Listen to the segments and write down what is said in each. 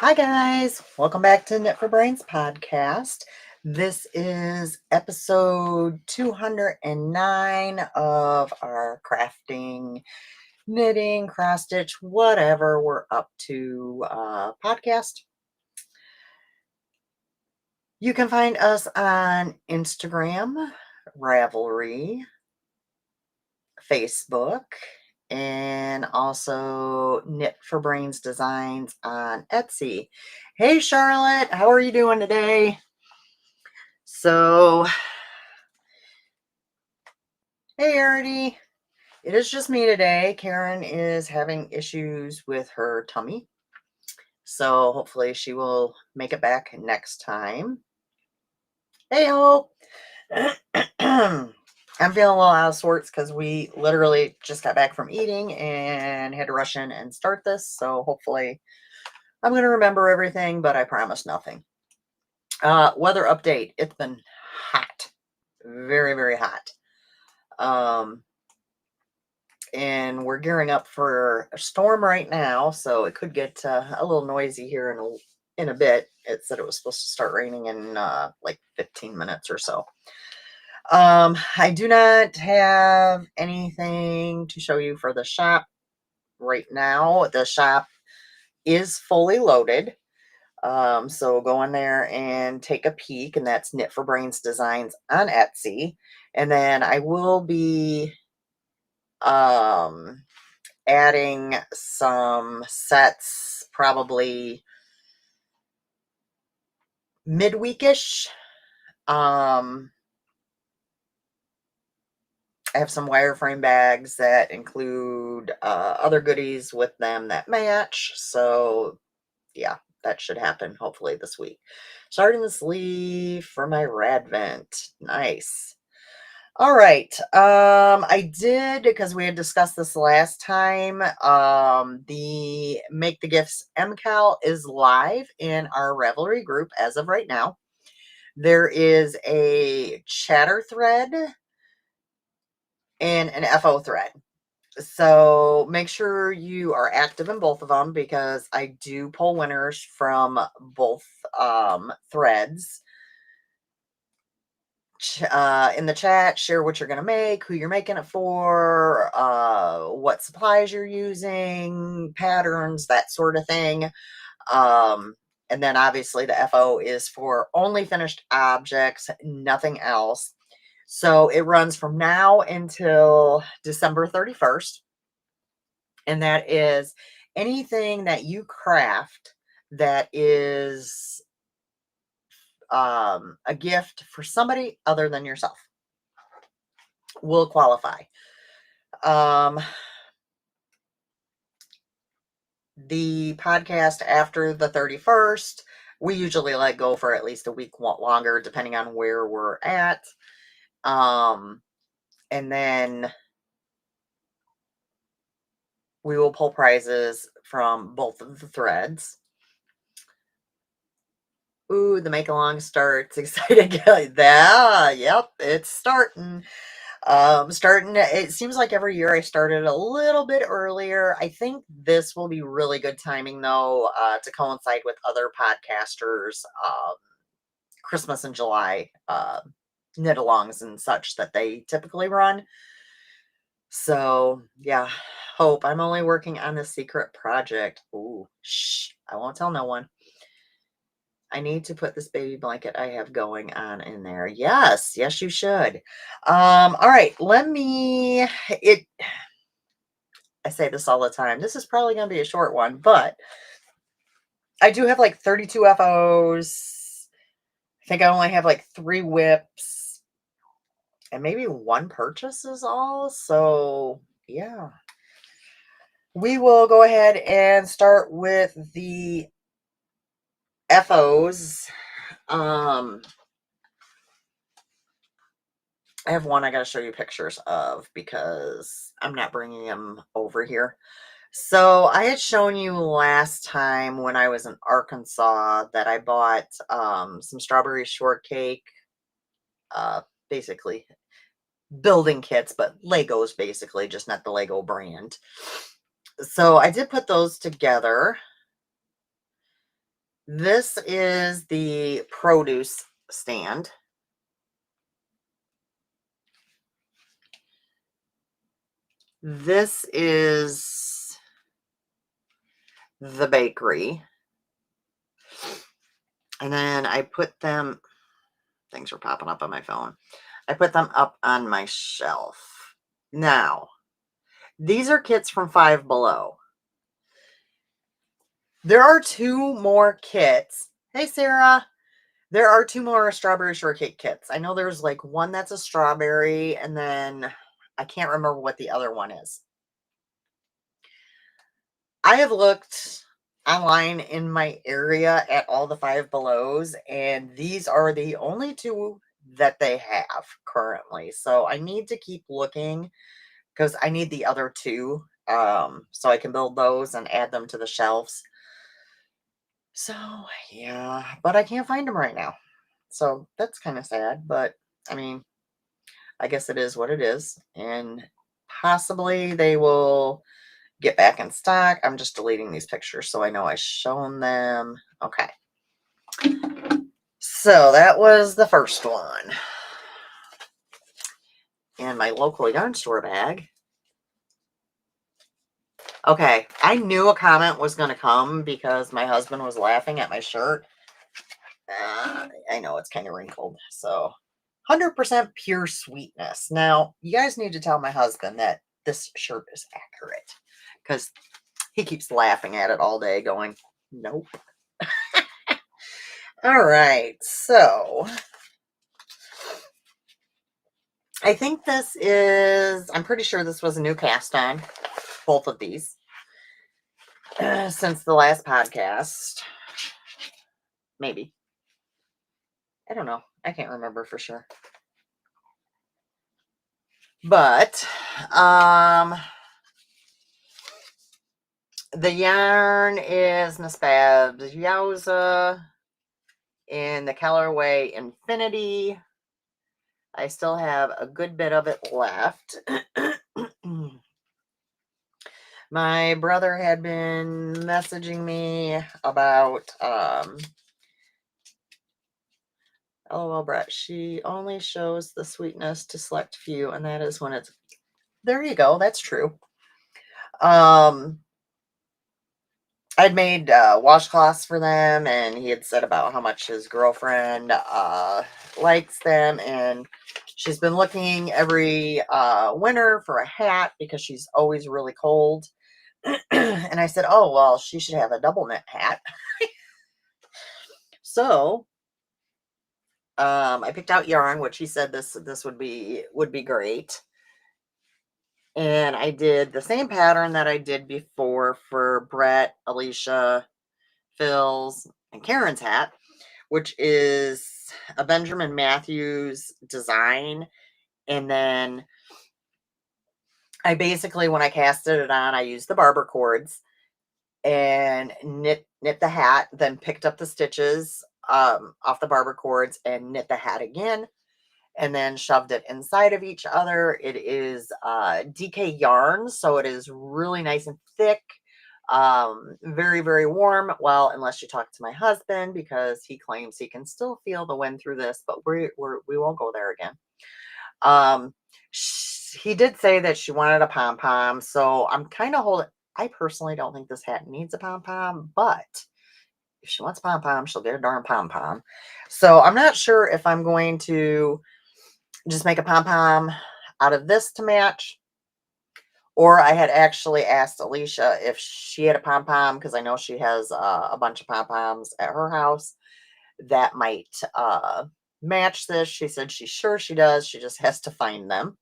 Hi, guys. Welcome back to Knit for Brains podcast. This is episode 209 of our crafting, knitting, cross stitch, whatever we're up to podcast. You can find us on Instagram, Ravelry, Facebook, and also Knit for Brains Designs on Etsy. Hey, Charlotte, how are you doing today? So, hey, Artie. It is just me today. Karen is having issues with her tummy. So, hopefully, she will make it back next time. Hey, ho. I'm feeling a little out of sorts because we literally just got back from eating and had to rush in and start this. So, hopefully, I'm going to remember everything, but I promise nothing. Weather update. It's been hot. Very, very hot. And we're gearing up for a storm right now, so it could get a little noisy here in a bit. It said it was supposed to start raining in like 15 minutes or so. I do not have anything to show you for the shop right now. The shop is fully loaded. So go in there and take a peek, and that's Knit for Brains Designs on Etsy. And then I will be adding some sets probably midweekish. I have some wireframe bags that include other goodies with them that match. So yeah, that should happen hopefully this week. Starting the sleeve for my Radvent. Nice. All right. I did, because we had discussed this last time. The Make the Gifts MCAL is live in our Ravelry group as of right now. There is a chatter thread and an FO thread. So make sure you are active in both of them, because I do pull winners from both threads. In the chat, share what you're going to make, who you're making it for, what supplies you're using, patterns, that sort of thing. And then obviously the FO is for only finished objects, nothing else. So it runs from now until December 31st. And that is anything that you craft that is a gift for somebody other than yourself will qualify. The podcast after the 31st, we usually let go for at least a week longer, depending on where we're at. And then we will pull prizes from both of the threads. Ooh, the make along starts. Excited. Yep, it's starting. It seems like every year I started a little bit earlier. I think this will be really good timing, though, to coincide with other podcasters, Christmas and July knit alongs and such that they typically run. So yeah, hope. I'm only working on the secret project. Ooh, shh, I won't tell no one. I need to put this baby blanket I have going on in there. Yes, you should. All right, I say this all the time. This is probably going to be a short one, but I do have like 32 FOs. I think I only have like 3 whips and maybe 1 purchase is all. So yeah, we will go ahead and start with the FOs. I have one I got to show you pictures of because I'm not bringing them over here. So I had shown you last time when I was in Arkansas that I bought some strawberry shortcake, basically building kits, but Legos basically, just not the Lego brand. So I did put those together. This is the produce stand. This is the bakery. And then I put them, things are popping up on my phone. I put them up on my shelf. Now, these are kits from Five Below. There are two more kits. Hey, Sarah. There are two more strawberry shortcake kits. I know there's like one that's a strawberry, and then I can't remember what the other one is. I have looked online in my area at all the Five Belows, and these are the only two that they have currently. So I need to keep looking because I need the other two so I can build those and add them to the shelves. So yeah, but I can't find them right now. So that's kind of sad, but I mean, I guess it is what it is. And possibly they will get back in stock. I'm just deleting these pictures so I know I've shown them. Okay. So that was the first one. And my local yarn store bag. Okay, I knew a comment was going to come because my husband was laughing at my shirt. I know it's kind of wrinkled. So 100% pure sweetness. Now, you guys need to tell my husband that this shirt is accurate because he keeps laughing at it all day going, nope. All right, so I think this is, I'm pretty sure this was a new cast on, both of these, since the last podcast. Maybe. I don't know. I can't remember for sure. But, the yarn is Miss Babs Yowza in the colorway Infinity. I still have a good bit of it left. My brother had been messaging me about, LOL Brett, she only shows the sweetness to select few, and that is when it's, there you go, that's true. I'd made washcloths for them, and he had said about how much his girlfriend likes them, and she's been looking every winter for a hat because she's always really cold. And I said, oh, well, she should have a double knit hat. So I picked out yarn, which he said this would be great. And I did the same pattern that I did before for Brett, Alicia, Phil's, and Karen's hat, which is a Benjamin Matthews design. And then I basically, when I casted it on, I used the barber cords and knit the hat, then picked up the stitches off the barber cords and knit the hat again, and then shoved it inside of each other. It is DK yarn, so it is really nice and thick, very, very warm. Well, unless you talk to my husband, because he claims he can still feel the wind through this, but we won't go there again. He did say that she wanted a pom-pom, so I'm kind of holding. I personally don't think this hat needs a pom-pom, but if she wants pom-pom, she'll get a darn pom-pom. So I'm not sure if I'm going to just make a pom-pom out of this to match, or I had actually asked Alicia if she had a pom-pom, because I know she has a bunch of pom-poms at her house that might match this. She said she's sure she does. She just has to find them.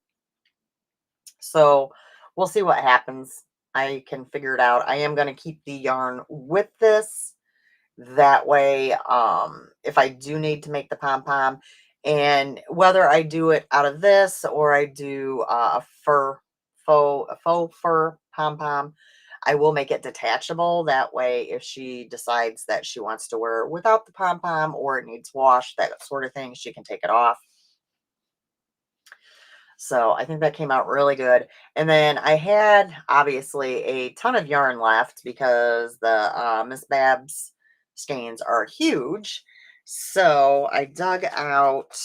So we'll see what happens. I can figure it out. I am going to keep the yarn with this. That way, if I do need to make the pom-pom, and whether I do it out of this or I do a faux fur pom-pom, I will make it detachable. That way, if she decides that she wants to wear it without the pom-pom or it needs washed, that sort of thing, she can take it off. So I think that came out really good. And then I had obviously a ton of yarn left because the Miss Babs stains are huge. So I dug out,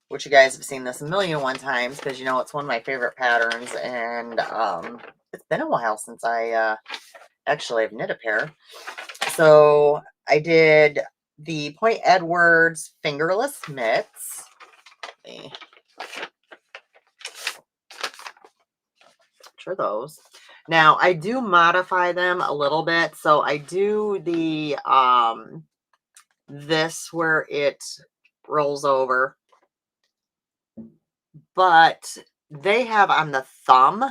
which you guys have seen this a million one times because you know it's one of my favorite patterns, and it's been a while since I actually have knit a pair. So I did the Point Edwards fingerless mitts. For those. Now I do modify them a little bit. So I do the this where it rolls over, but they have on the thumb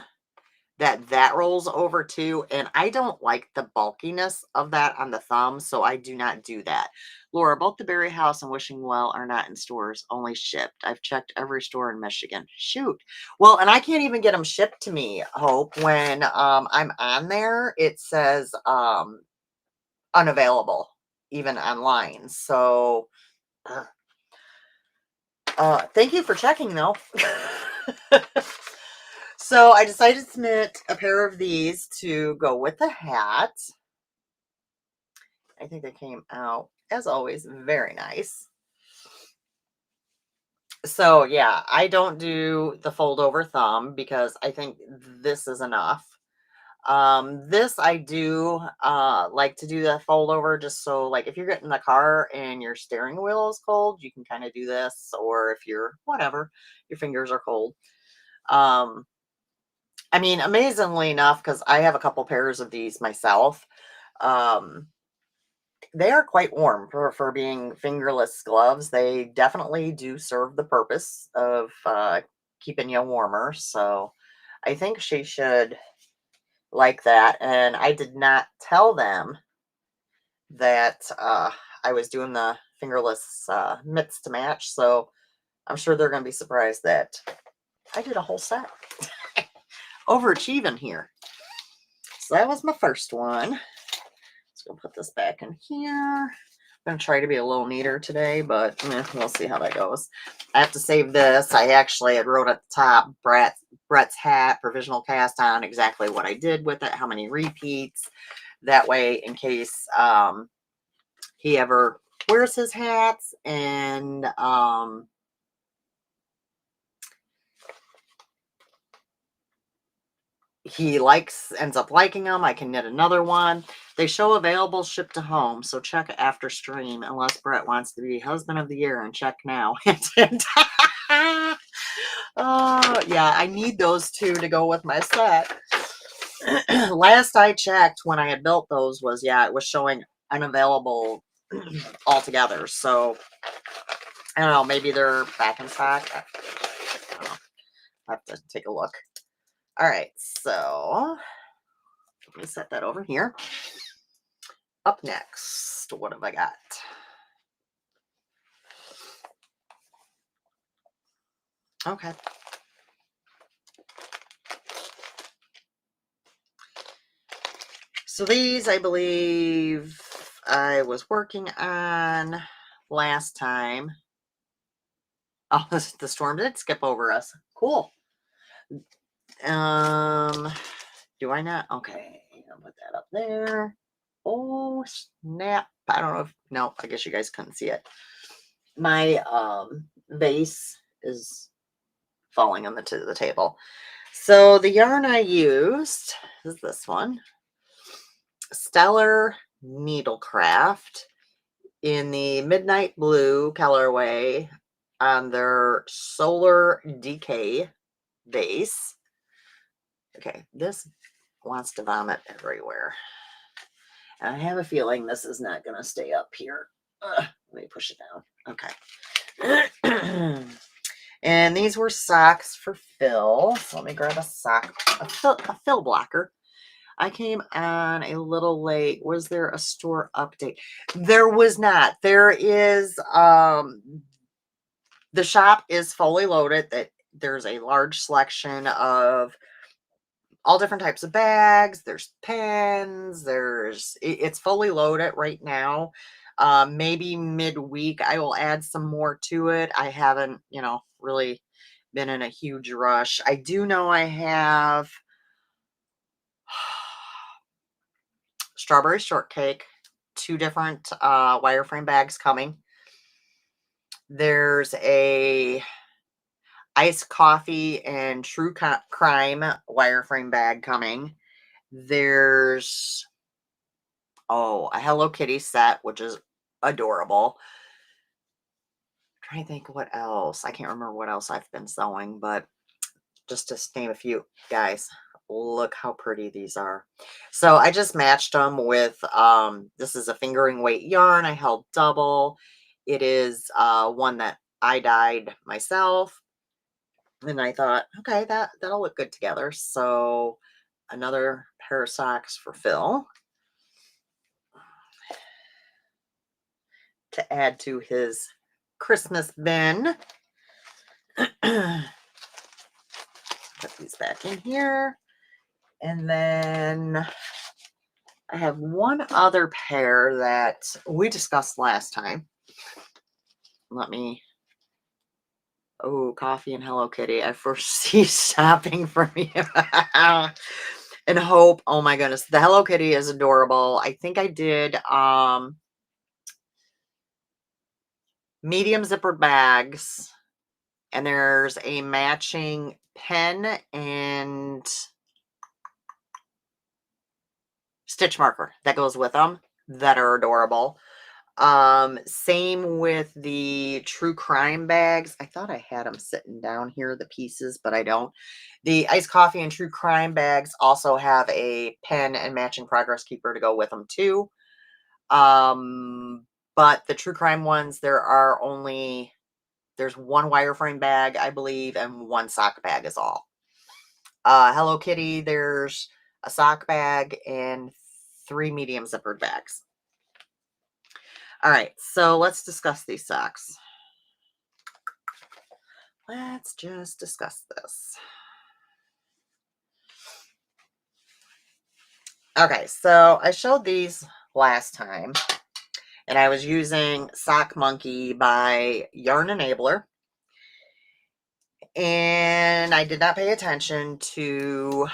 that rolls over too, and I don't like the bulkiness of that on the thumb, so I do not do that. Laura, both the Berry House and Wishing Well are not in stores, only shipped. I've checked every store in Michigan. Shoot. Well, and I can't even get them shipped to me, Hope. When I'm on there, it says unavailable, even online. So thank you for checking though. So I decided to knit a pair of these to go with the hat. I think they came out, as always, very nice. So yeah, I don't do the fold over thumb because I think this is enough. This I do like to do the fold over just so like if you're getting in the car and your steering wheel is cold, you can kind of do this, or if you're whatever, your fingers are cold. I mean, amazingly enough, because I have a couple pairs of these myself, um, they are quite warm for being fingerless gloves. They definitely do serve the purpose of keeping you warmer. So I think she should like that. And I did not tell them that I was doing the fingerless mitts to match. So I'm sure they're going to be surprised that I did a whole set. Overachieving here. So that was my first one. Let's go put this back in here. I'm going to try to be a little neater today, but we'll see how that goes. I have to save this. I actually had wrote at the top Brett's hat, provisional cast on, exactly what I did with it, how many repeats. That way, in case he ever wears his hats and he ends up liking them, I can knit another one. They show available, shipped to home, so check after stream unless Brett wants to be husband of the year, and check now. Oh yeah, I need those two to go with my set. Last I checked when I had built those was, yeah, it was showing unavailable altogether. So I don't know, maybe they're back in stock. I don't know. I have to take a look. All right, so let me set that over here. Up next, what have I got? Okay. So these, I believe, I was working on last time. Oh, the storm did skip over us. Cool. Do I not? Okay, I'll put that up there. Oh, snap. I don't know if, no, I guess you guys couldn't see it. My vase is falling on the table. So the yarn I used is this one, Stellar Needlecraft, in the Midnight Blue colorway on their Solar Decay base. Okay, this wants to vomit everywhere. And I have a feeling this is not going to stay up here. Let me push it down. Okay. And these were socks for Phil. So let me grab a sock, a Phil blocker. I came on a little late. Was there a store update? There was not. There is, the shop is fully loaded. That there's a large selection of all different types of bags. There's pens. It's fully loaded right now. Maybe midweek I will add some more to it. I haven't, really been in a huge rush. I do know I have strawberry shortcake, 2 different wireframe bags coming. There's a iced coffee and true crime wireframe bag coming. There's a Hello Kitty set, which is adorable. I'm trying to think what else. I can't remember what else I've been sewing, but just to name a few. Guys, look how pretty these are. So I just matched them with, this is a fingering weight yarn. I held double. It is one that I dyed myself. And I thought, okay, that'll look good together. So another pair of socks for Phil to add to his Christmas bin. Put these back in here. And then I have one other pair that we discussed last time. Coffee and Hello Kitty. I foresee shopping from you. And Hope. Oh my goodness. The Hello Kitty is adorable. I think I did medium zippered bags. And there's a matching pen and stitch marker that goes with them that are adorable. Same with the true crime bags. I thought I had them sitting down here, the pieces, but I don't. The iced coffee and true crime bags also have a pen and matching progress keeper to go with them too. But the true crime ones, there's one wireframe bag, I believe, and one sock bag is all. Hello Kitty, there's a sock bag and 3 medium zippered bags. All right, so let's discuss these socks. Let's just discuss this. Okay, so I showed these last time, and I was using Sock Monkey by Yarn Enabler. And I did not pay attention to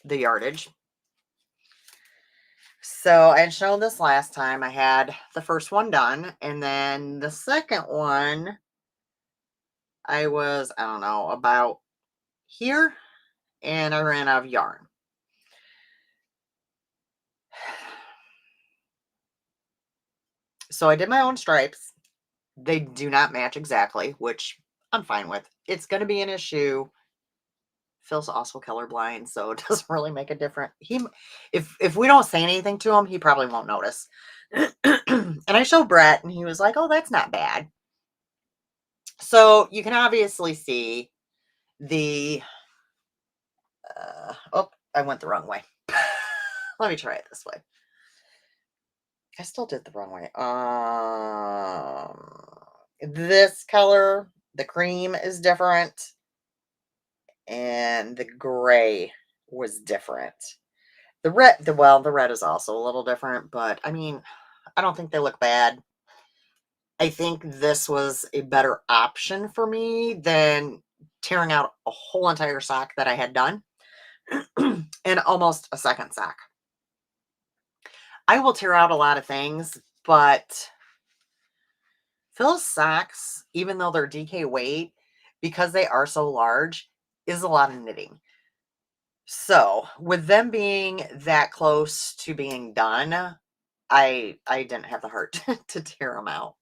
the yardage. So I showed this last time. I had the first one done, and then the second one, I don't know, about here, and I ran out of yarn. So I did my own stripes. They do not match exactly, which I'm fine with. It's going to be an issue. Phil's also colorblind, so it doesn't really make a difference. If we don't say anything to him, he probably won't notice. And I showed Brett, and he was like, "Oh, that's not bad." So you can obviously see the. I went the wrong way. Let me try it this way. I still did the wrong way. This color, the cream is different. And the gray was different. The red is also a little different, but I mean, I don't think they look bad. I think this was a better option for me than tearing out a whole entire sock that I had done and almost a second sock. I will tear out a lot of things, but Phil's socks, even though they're DK weight, because they are so large, is a lot of knitting. So with them being that close to being done, I didn't have the heart to tear them out.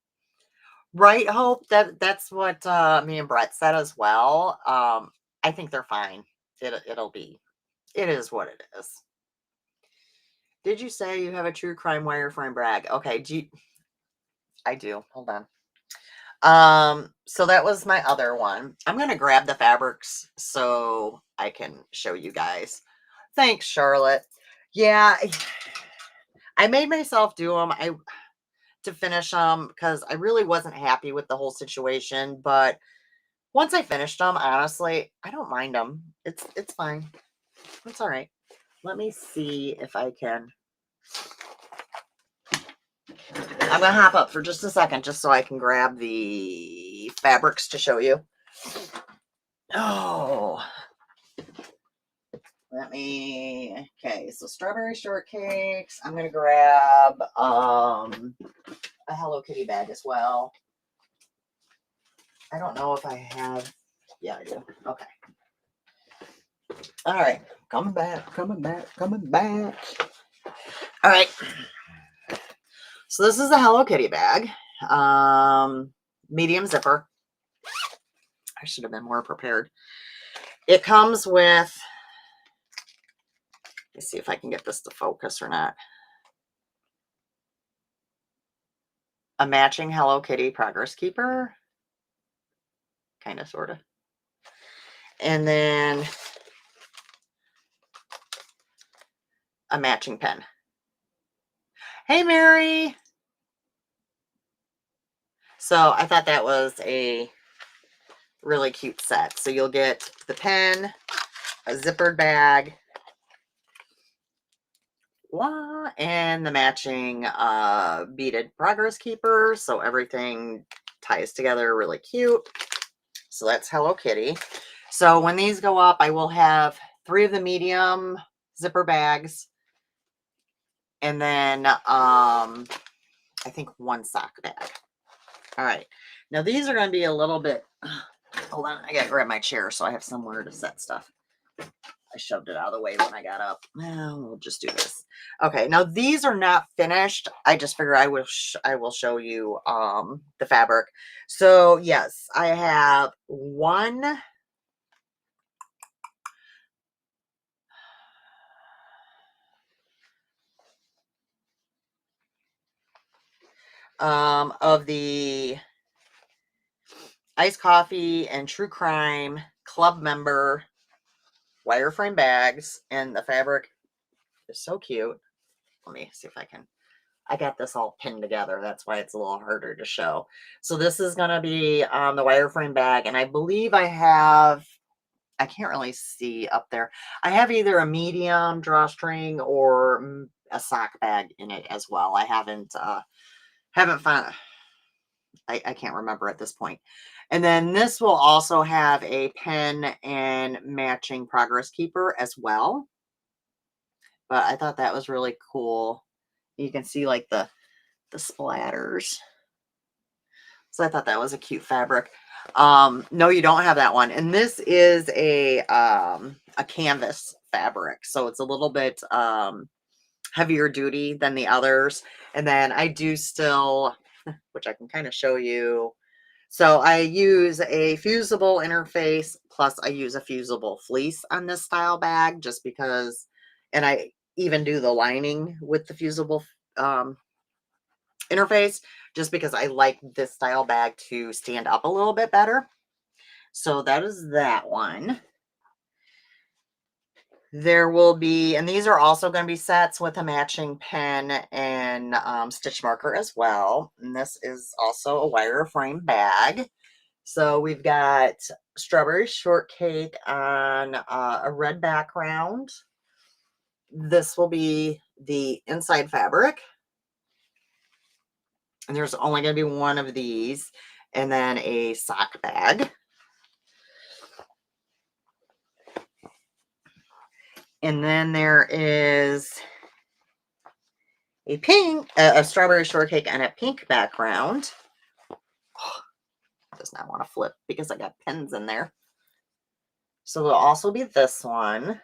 Right, Hope? That's what me and Brett said as well. I think they're fine. It is what it is. Did you say you have a true crime wireframe brag? Okay, I do. Hold on. So that was my other one. I'm gonna grab the fabrics so I can show you guys. Thanks, Charlotte. Yeah, I made myself do them to finish them because I really wasn't happy with the whole situation. But once I finished them, honestly, I don't mind them. It's fine. It's all right. Let me see if I can. I'm gonna hop up for just a second just so I can grab the fabrics to show you. Oh. Okay, so strawberry shortcakes. I'm gonna grab a Hello Kitty bag as well. I don't know if I have, yeah, I do. Okay. All right, coming back. All right. So this is a Hello Kitty bag. Medium zipper. I should have been more prepared. It comes with, let's see if I can get this to focus or not. A matching Hello Kitty progress keeper. Kind of, sort of. And then a matching pen. Hey, Mary. So I thought that was a really cute set. So you'll get the pen, a zippered bag, and the matching beaded progress keeper. So everything ties together really cute. So that's Hello Kitty. So when these go up, I will have 3 of the medium zipper bags. And then I think 1 sock bag. All right. Now these are going to be a little bit, hold on, I got to grab my chair so I have somewhere to set stuff. I shoved it out of the way when I got up. We'll just do this. Okay, now these are not finished. I just figure I will show you the fabric. So yes, I have 1 of the Iced Coffee and True Crime Club member wireframe bags, and the fabric is so cute. Let me see if I can. I got this all pinned together. That's why it's a little harder to show. So this is going to be the wireframe bag, and I believe I have, I can't really see up there. I have either a medium drawstring or a sock bag in it as well. I haven't found, I can't remember at this point. And then this will also have a pen and matching progress keeper as well. But I thought that was really cool. You can see like the splatters. So I thought that was a cute fabric. No, you don't have that one. And this is a canvas fabric. So it's a little bit heavier duty than the others. And then I do still, which I can kind of show you. So I use a fusible interface, plus I use a fusible fleece on this style bag just because, and I even do the lining with the fusible interface just because I like this style bag to stand up a little bit better. So that is that one. There will be, and these are also going to be sets with a matching pen and stitch marker as well. And this is also a wireframe bag. So we've got strawberry shortcake on a red background. This will be the inside fabric. And there's only going to be 1 of these. And then a sock bag. And then there is a strawberry shortcake and a pink background. Oh, does not want to flip because I got pins in there. So there'll also be this one.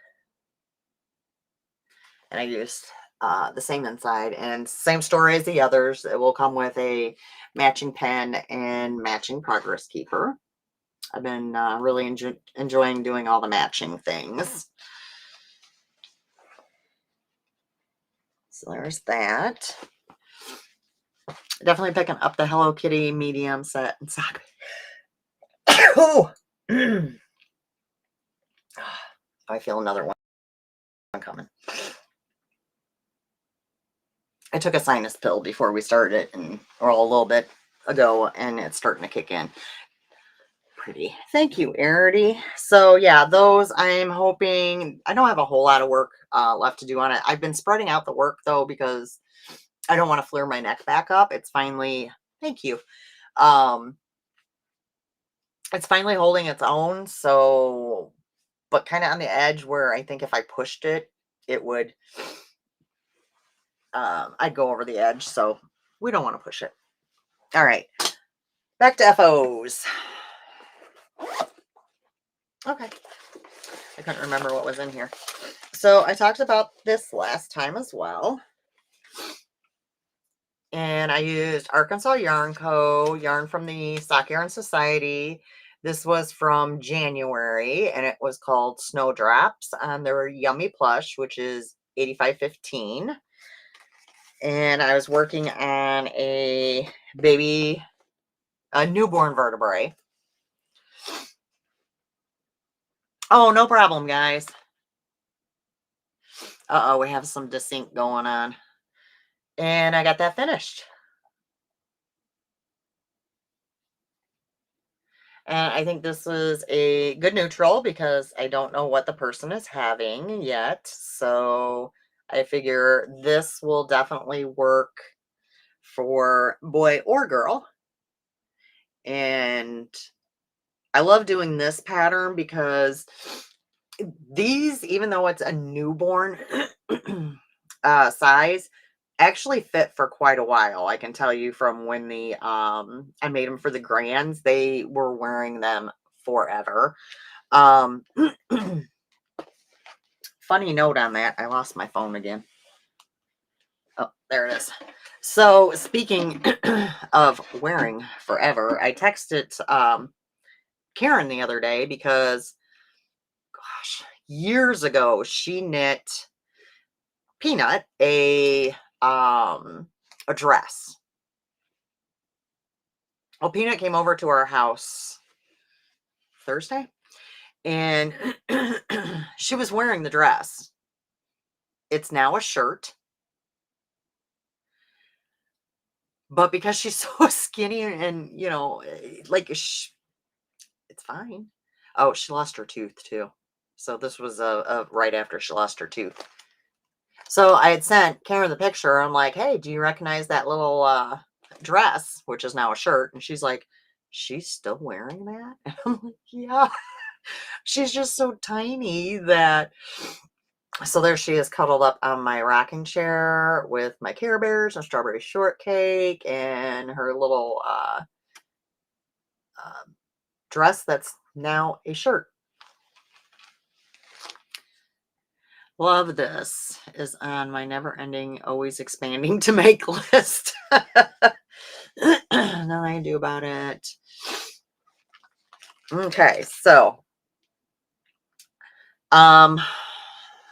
And I used the same inside, and same story as the others. It will come with a matching pen and matching progress keeper. I've been really enjoying doing all the matching things. So there's that. Definitely picking up the Hello Kitty medium set and sock. Oh, I feel another one coming. I took a sinus pill before we started, or a little bit ago, and it's starting to kick in. Pretty. Thank you, Arity. So yeah, those I'm hoping, I don't have a whole lot of work left to do on it. I've been spreading out the work though, because I don't want to flare my neck back up. It's finally, thank you. It's finally holding its own. So but kind of on the edge where I think if I pushed it, it would, I'd go over the edge. So we don't want to push it. All right, back to FOs. Okay, I couldn't remember what was in here. So I talked about this last time as well. And I used Arkansas Yarn Co. yarn from the Stock Yarn Society. This was from January and it was called Snowdrops on their Yummy Plush, which is 85.15. And I was working on a newborn vertebrae. Oh, no problem, guys. Uh-oh, we have some desync going on. And I got that finished. And I think this is a good neutral because I don't know what the person is having yet. So I figure this will definitely work for boy or girl. And I love doing this pattern because these, even though it's a newborn size, actually fit for quite a while. I can tell you from when I made them for the grands, they were wearing them forever. Funny note on that, I lost my phone again. Oh, there it is. So speaking of wearing forever, I texted Karen the other day because, gosh, years ago she knit Peanut a dress. Well, Peanut came over to our house Thursday and she was wearing the dress. It's now a shirt. But because she's so skinny and, like, it's fine. Oh, she lost her tooth too. So this was right after she lost her tooth. So I had sent Karen the picture. I'm like, hey, do you recognize that little dress, which is now a shirt? And she's like, she's still wearing that? And I'm like, yeah. She's just so tiny that. So there she is cuddled up on my rocking chair with my Care Bears and strawberry shortcake and her little dress that's now a shirt. Love this is on my never-ending, always expanding to make list. Nothing I can do about it. Okay, so I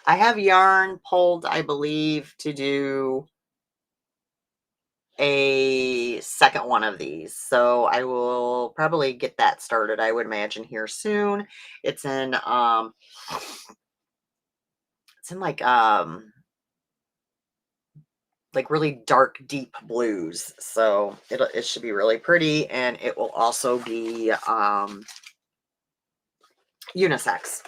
have yarn pulled, I believe, to do a second one of these. So I will probably get that started, I would imagine, here soon. It's in like really dark, deep blues. So it should be really pretty, and it will also be unisex.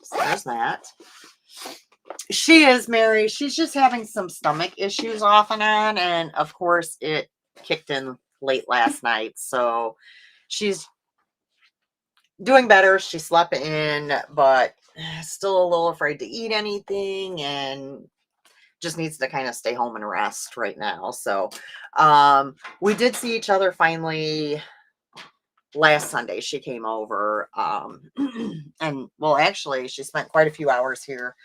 So there's that. She is Mary. She's just having some stomach issues off and on, and of course it kicked in late last night. So she's doing better. She slept in, but still a little afraid to eat anything and just needs to kind of stay home and rest right now. So we did see each other finally last Sunday. She came over and well, actually she spent quite a few hours here.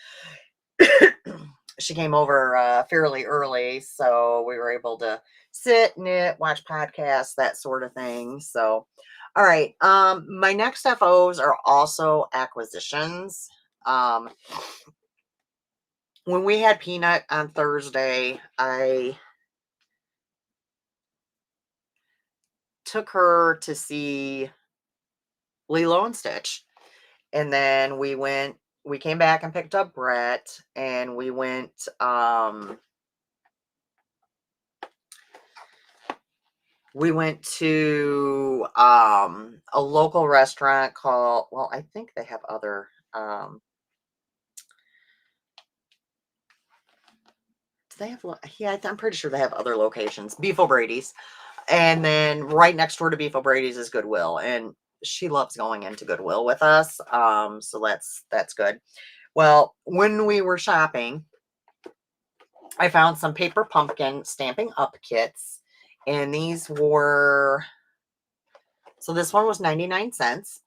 She came over fairly early, so we were able to sit, knit, watch podcasts, that sort of thing. So all right, my next FOs are also acquisitions. When we had Peanut on Thursday, I took her to see Lilo and Stitch. And then we came back and picked up Brett, and we went to a local restaurant called, well, I think they have other do they have yeah, I'm pretty sure they have other locations. Beef O'Brady's. And then right next door to Beef O'Brady's is Goodwill. And she loves going into Goodwill with us. So that's good. Well, when we were shopping, I found some paper pumpkin Stampin' Up kits, and these were, so this one was 99 cents.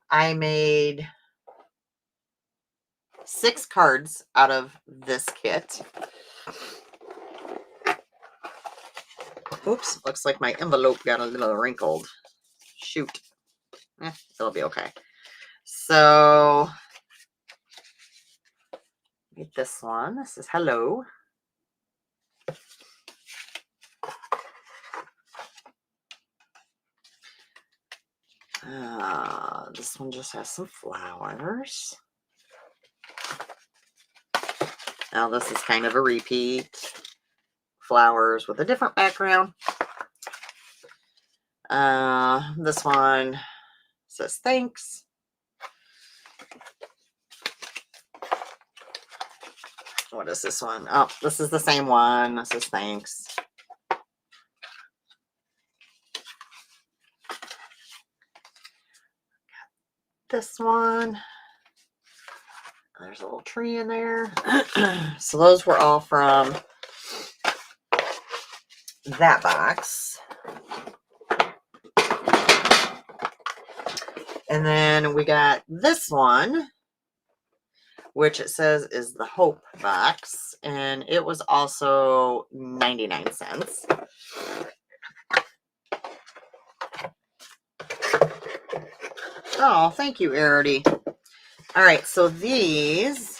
I made 6 cards out of this kit. Oops, looks like my envelope got a little wrinkled. Shoot. It'll be okay. So, get this one. This is hello. This one just has some flowers. Now this is kind of a repeat. Flowers with a different background. This one says thanks. What is this one? Oh, this is the same one. This is thanks. This one. There's a little tree in there. So those were all from that box. And then we got this one, which it says is the Hope box. And it was also 99 cents. Oh, thank you, Arity. All right, so this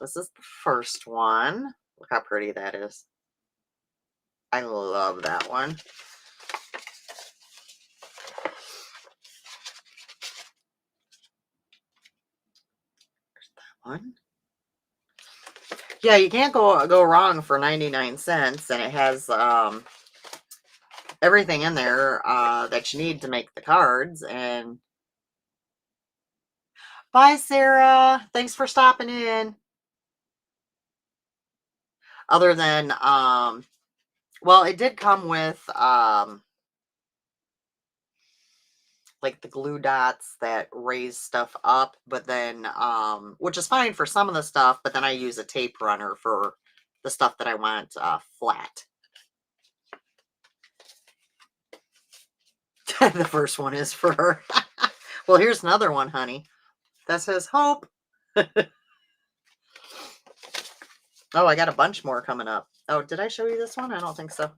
is the first one. Look how pretty that is. I love that one. There's that one. Yeah, you can't go wrong for 99 cents, and it has everything in there that you need to make the cards. And bye, Sarah. Thanks for stopping in. Other than well, it did come with like the glue dots that raise stuff up, but then which is fine for some of the stuff, but then I use a tape runner for the stuff that I want flat. The first one is for her. Well, here's another one, honey. That says Hope. Oh, I got a bunch more coming up. Oh, did I show you this one? I don't think so.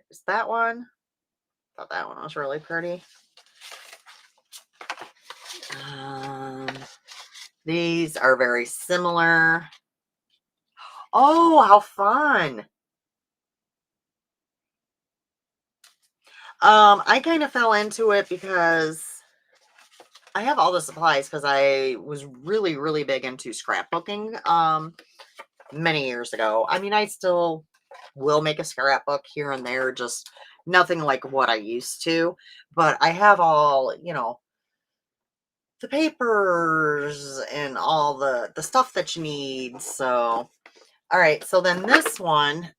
Is that one? Thought that one was really pretty. These are very similar. Oh, how fun. I kind of fell into it because I have all the supplies because I was really, really big into scrapbooking many years ago. I mean, I still will make a scrapbook here and there, just nothing like what I used to. But I have all, the papers and all the stuff that you need. So, all right. So then this one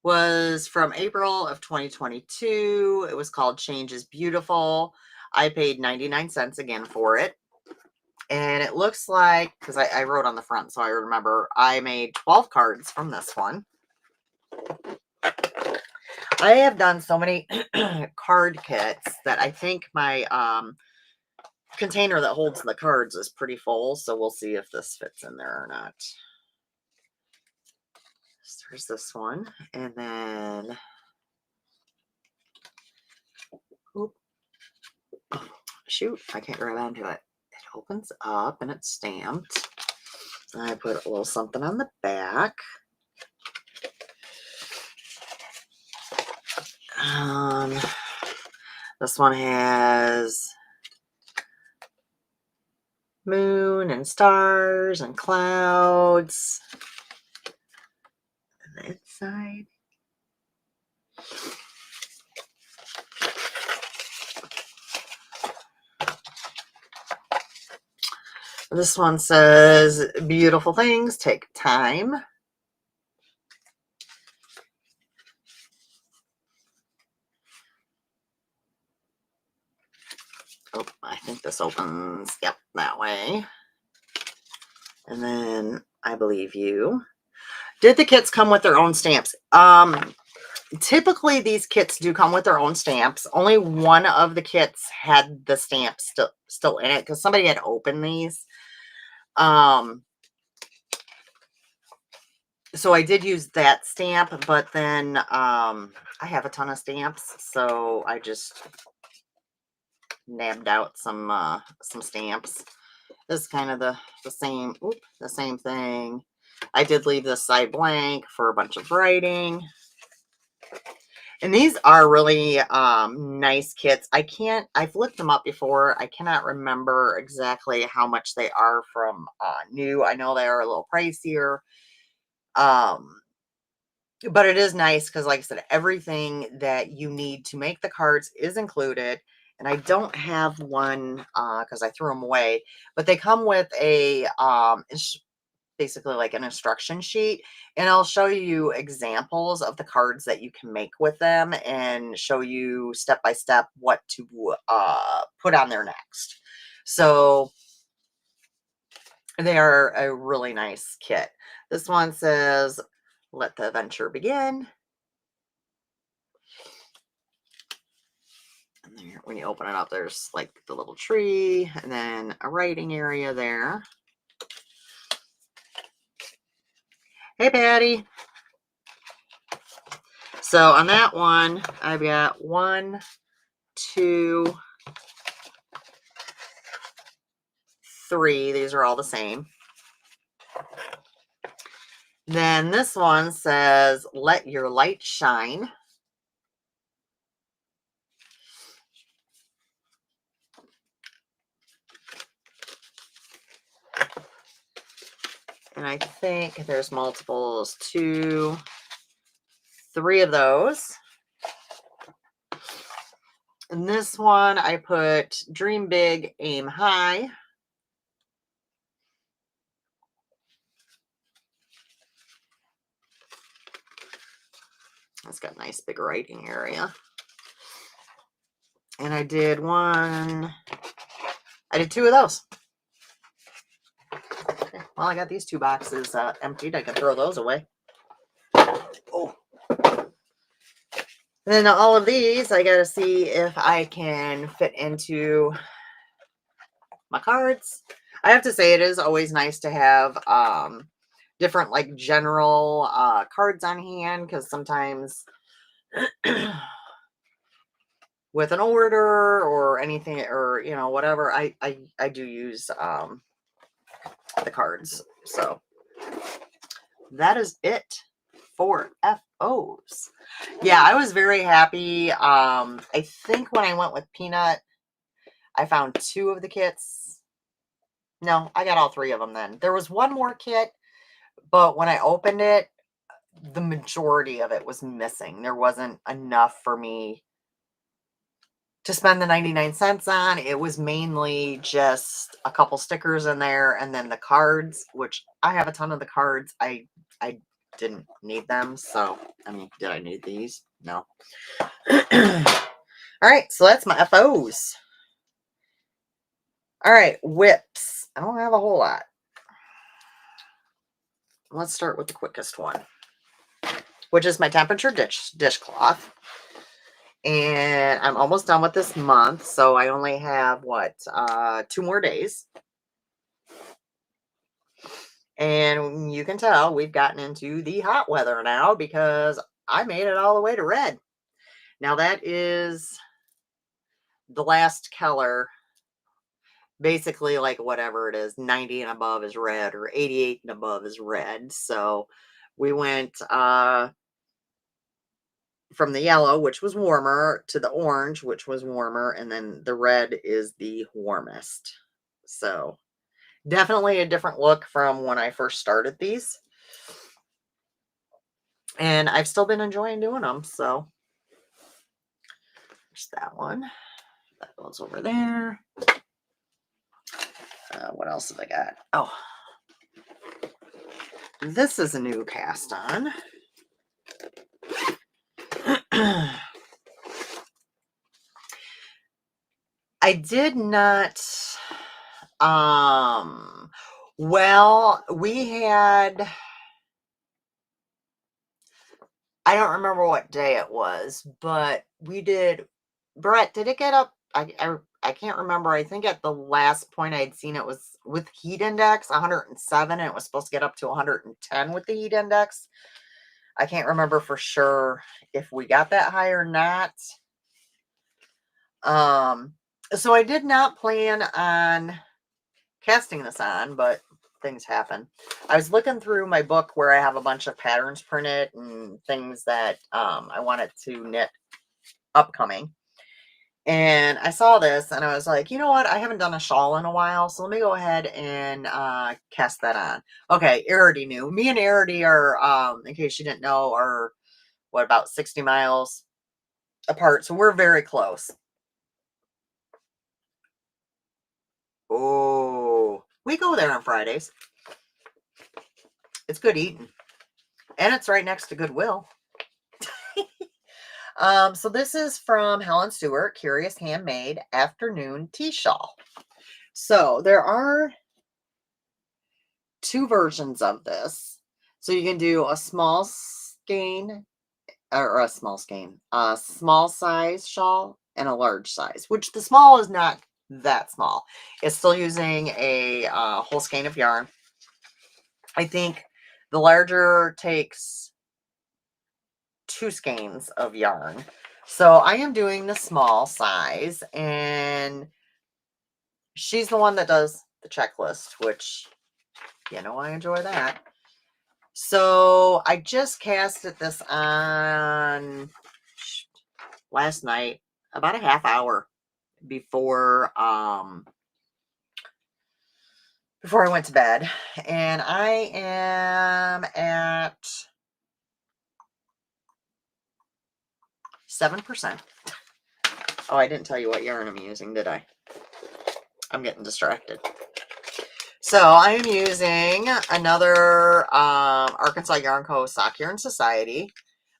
was from April of 2022. It was called Change is Beautiful. I paid 99 cents again for it. And it looks like, because I wrote on the front, so I remember, I made 12 cards from this one. I have done so many card kits that I think my container that holds the cards is pretty full. So we'll see if this fits in there or not. So there's this one. And then, oh, shoot, I can't grab onto it. It opens up and it's stamped. I put a little something on the back. This one has moon and stars and clouds. And the inside. This one says, beautiful things take time. Oh, I think this opens, yep, that way. And then I believe you. Did the kits come with their own stamps? Typically these kits do come with their own stamps. Only one of the kits had the stamp still in it because somebody had opened these. So I did use that stamp, but then I have a ton of stamps, so I just nabbed out some stamps. This is kind of the same, the same thing. I did leave this side blank for a bunch of writing. And these are really nice kits. I've looked them up before. I cannot remember exactly how much they are from new. I know they are a little pricier. But it is nice because, like I said, everything that you need to make the cards is included. And I don't have one because I threw them away. But they come with a basically like an instruction sheet, and I'll show you examples of the cards that you can make with them and show you step by step what to put on there next. So they are a really nice kit. This one says, "Let the adventure begin." And there, when you open it up, there's like the little tree and then a writing area there. Hey, Patty. So on that one, I've got 1, 2, 3. These are all the same. Then this one says, "Let your light shine." And I think there's multiples, 2, 3 of those. And this one, I put "Dream big, aim high." It's got a nice big writing area. And I did 2 of those. Okay, well, I got these 2 boxes emptied. I can throw those away. Oh. And then all of these, I got to see if I can fit into my cards. I have to say, it is always nice to have different like general cards on hand, because sometimes with an order or anything, or whatever, I do use the cards. So that is it for FOs. Yeah, I was very happy. I think when I went with Peanut, I found 2 of the kits. No, I got all 3 of them then. There was one more kit, but when I opened it, the majority of it was missing. There wasn't enough for me to spend the 99 cents on. It was mainly just a couple stickers in there, and then the cards, which I have a ton of the cards. I didn't need them, so I mean, did I need these? No. All right, so that's my FOs. All right, whips. I don't have a whole lot. Let's start with the quickest one, which is my temperature dishcloth. And I'm almost done with this month, so I only have, 2 more days. And you can tell we've gotten into the hot weather now, because I made it all the way to red. Now that is the last color. Basically, like, whatever it is, 90 and above is red, or 88 and above is red. So we went from the yellow, which was warmer, to the orange, which was warmer, and then the red is the warmest. So definitely a different look from when I first started these. And I've still been enjoying doing them. So there's that one. That goes over there. What else have I got? Oh, this is a new cast on. I I did not, um, well, we had, I don't remember what day it was, but we did, Brett, did it get up? I can't remember. I think at the last point I had seen it was with heat index 107, and it was supposed to get up to 110 with the heat index. I can't remember for sure if we got that high or not. Um, so I did not plan on casting this on, but things happen. I was looking through my book where I have a bunch of patterns printed and things that I wanted to knit upcoming. And I saw this and I was like, you know what? I haven't done a shawl in a while. So let me go ahead and cast that on. Okay, Arity knew. Me and Arity are, in case you didn't know, are what, about 60 miles apart. So we're very close. Oh, we go there on Fridays. It's good eating. And it's right next to Goodwill. So this is from Helen Stewart, Curious Handmade Afternoon Tea Shawl. So there are two versions of this. So you can do a small skein or a small size shawl and a large size, which the small is not that small. It's still using a whole skein of yarn. I think the larger takes 2 skeins of yarn. So I am doing the small size, and she's the one that does the checklist, which, you know, I enjoy that. So I just casted this on last night, about a half hour before before I went to bed, and I am at 7%. Oh, I didn't tell you what yarn I'm using, did I? I'm getting distracted. So I'm using another Arkansas Yarn Co. Sock Yarn Society.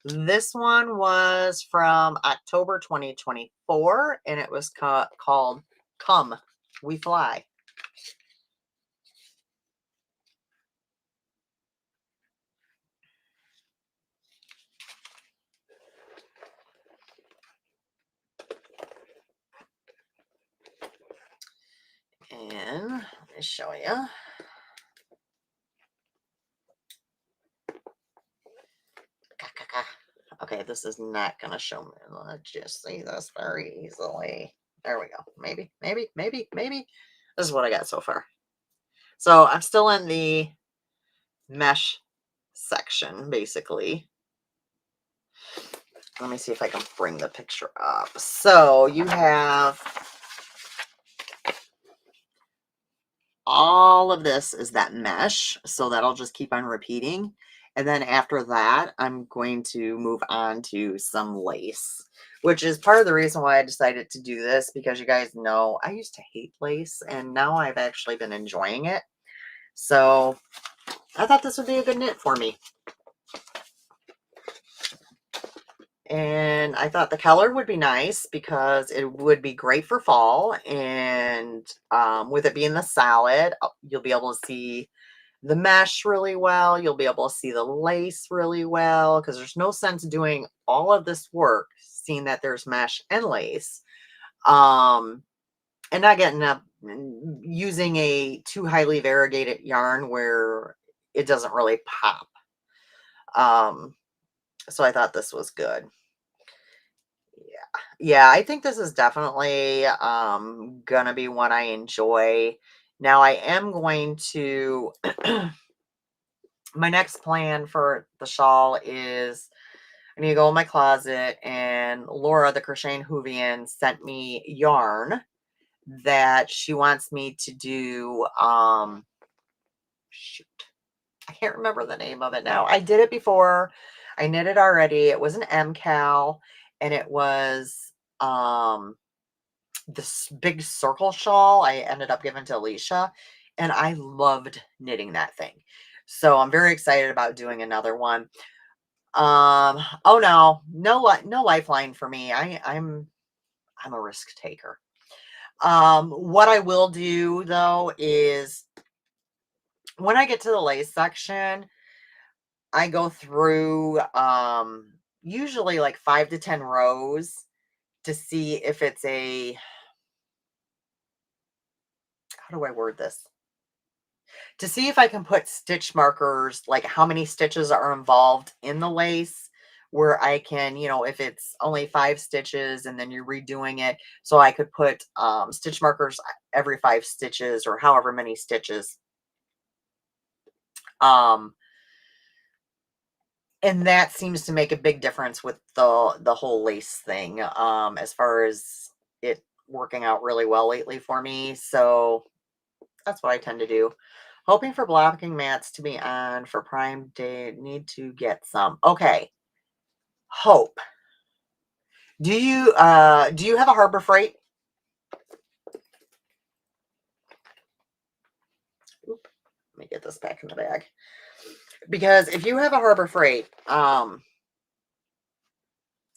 This one was from October 2024, and it was called Come, We Fly. And let me show you. Okay, this is not going to show me. Let's just see this very easily. There we go. Maybe. This is what I got so far. So I'm still in the mesh section, basically. Let me see if I can bring the picture up. So you have all of this is that mesh. So that'll just keep on repeating. And then after that, I'm going to move on to some lace, which is part of the reason why I decided to do this, because you guys know I used to hate lace and now I've actually been enjoying it. So I thought this would be a good knit for me. And I thought the color would be nice because it would be great for fall. And with it being the solid, you'll be able to see the mesh really well. You'll be able to see the lace really well, because there's no sense doing all of this work seeing that there's mesh and lace, and not getting up using a too highly variegated yarn where it doesn't really pop. So I thought this was good. Yeah, I think this is definitely gonna be one I enjoy. Now I am going to my next plan for the shawl is I need to go in my closet, and Laura, the Crocheting Hoovian, sent me yarn that she wants me to do. Shoot, I can't remember the name of it now. I did it before. I knit it already. It was an MCal, and it was this big circle shawl I ended up giving to Alicia, and I loved knitting that thing. So I'm very excited about doing another one. Oh no, no lifeline for me. I'm a risk taker. What I will do though is when I get to the lace section, I go through usually like 5 to 10 rows to see if it's a, how do I word this? To see if I can put stitch markers, like how many stitches are involved in the lace, where I can, if it's only 5 stitches and then you're redoing it, so I could put stitch markers every 5 stitches or however many stitches. Um, and that seems to make a big difference with the whole lace thing, as far as it working out really well lately for me. So that's what I tend to do. Hoping for blocking mats to be on for Prime Day. Need to get some. Okay. Hope. Do you have a Harbor Freight? Oop, let me get this back in the bag. Because if you have a Harbor Freight, and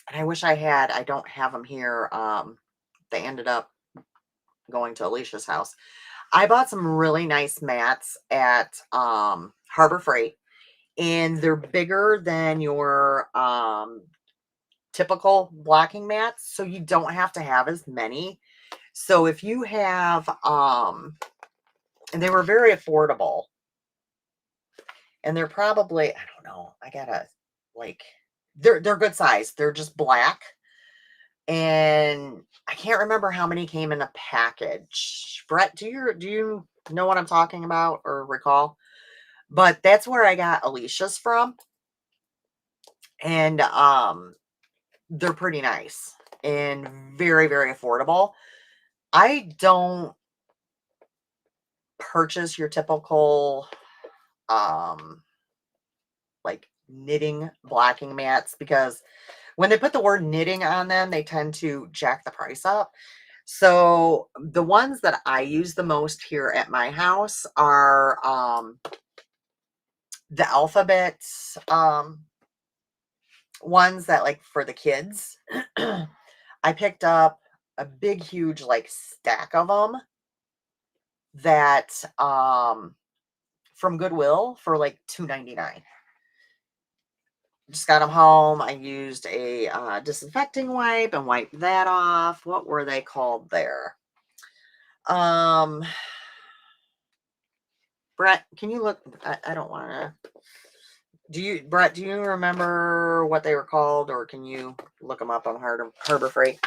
I wish I had, I don't have them here. They ended up going to Alicia's house. I bought some really nice mats at Harbor Freight, and they're bigger than your typical blocking mats, so you don't have to have as many. So if you have and they were very affordable, and they're probably, I don't know, I gotta, like, they're good size. They're just black, and I can't remember how many came in a package. Brett, do you know what I'm talking about or recall? But that's where I got Alicia's from, and they're pretty nice and very, very affordable. I don't purchase your typical um like knitting blocking mats, because when they put the word knitting on them, they tend to jack the price up. So the ones that I use the most here at my house are the alphabet ones that, like, for the kids. I picked up a big huge like stack of them that from Goodwill for like $2.99. Just got them home. I used a disinfecting wipe and wiped that off. What were they called there? Um, Brett, can you look? I don't want to. Brett, do you remember what they were called, or can you look them up on Harbor Freight?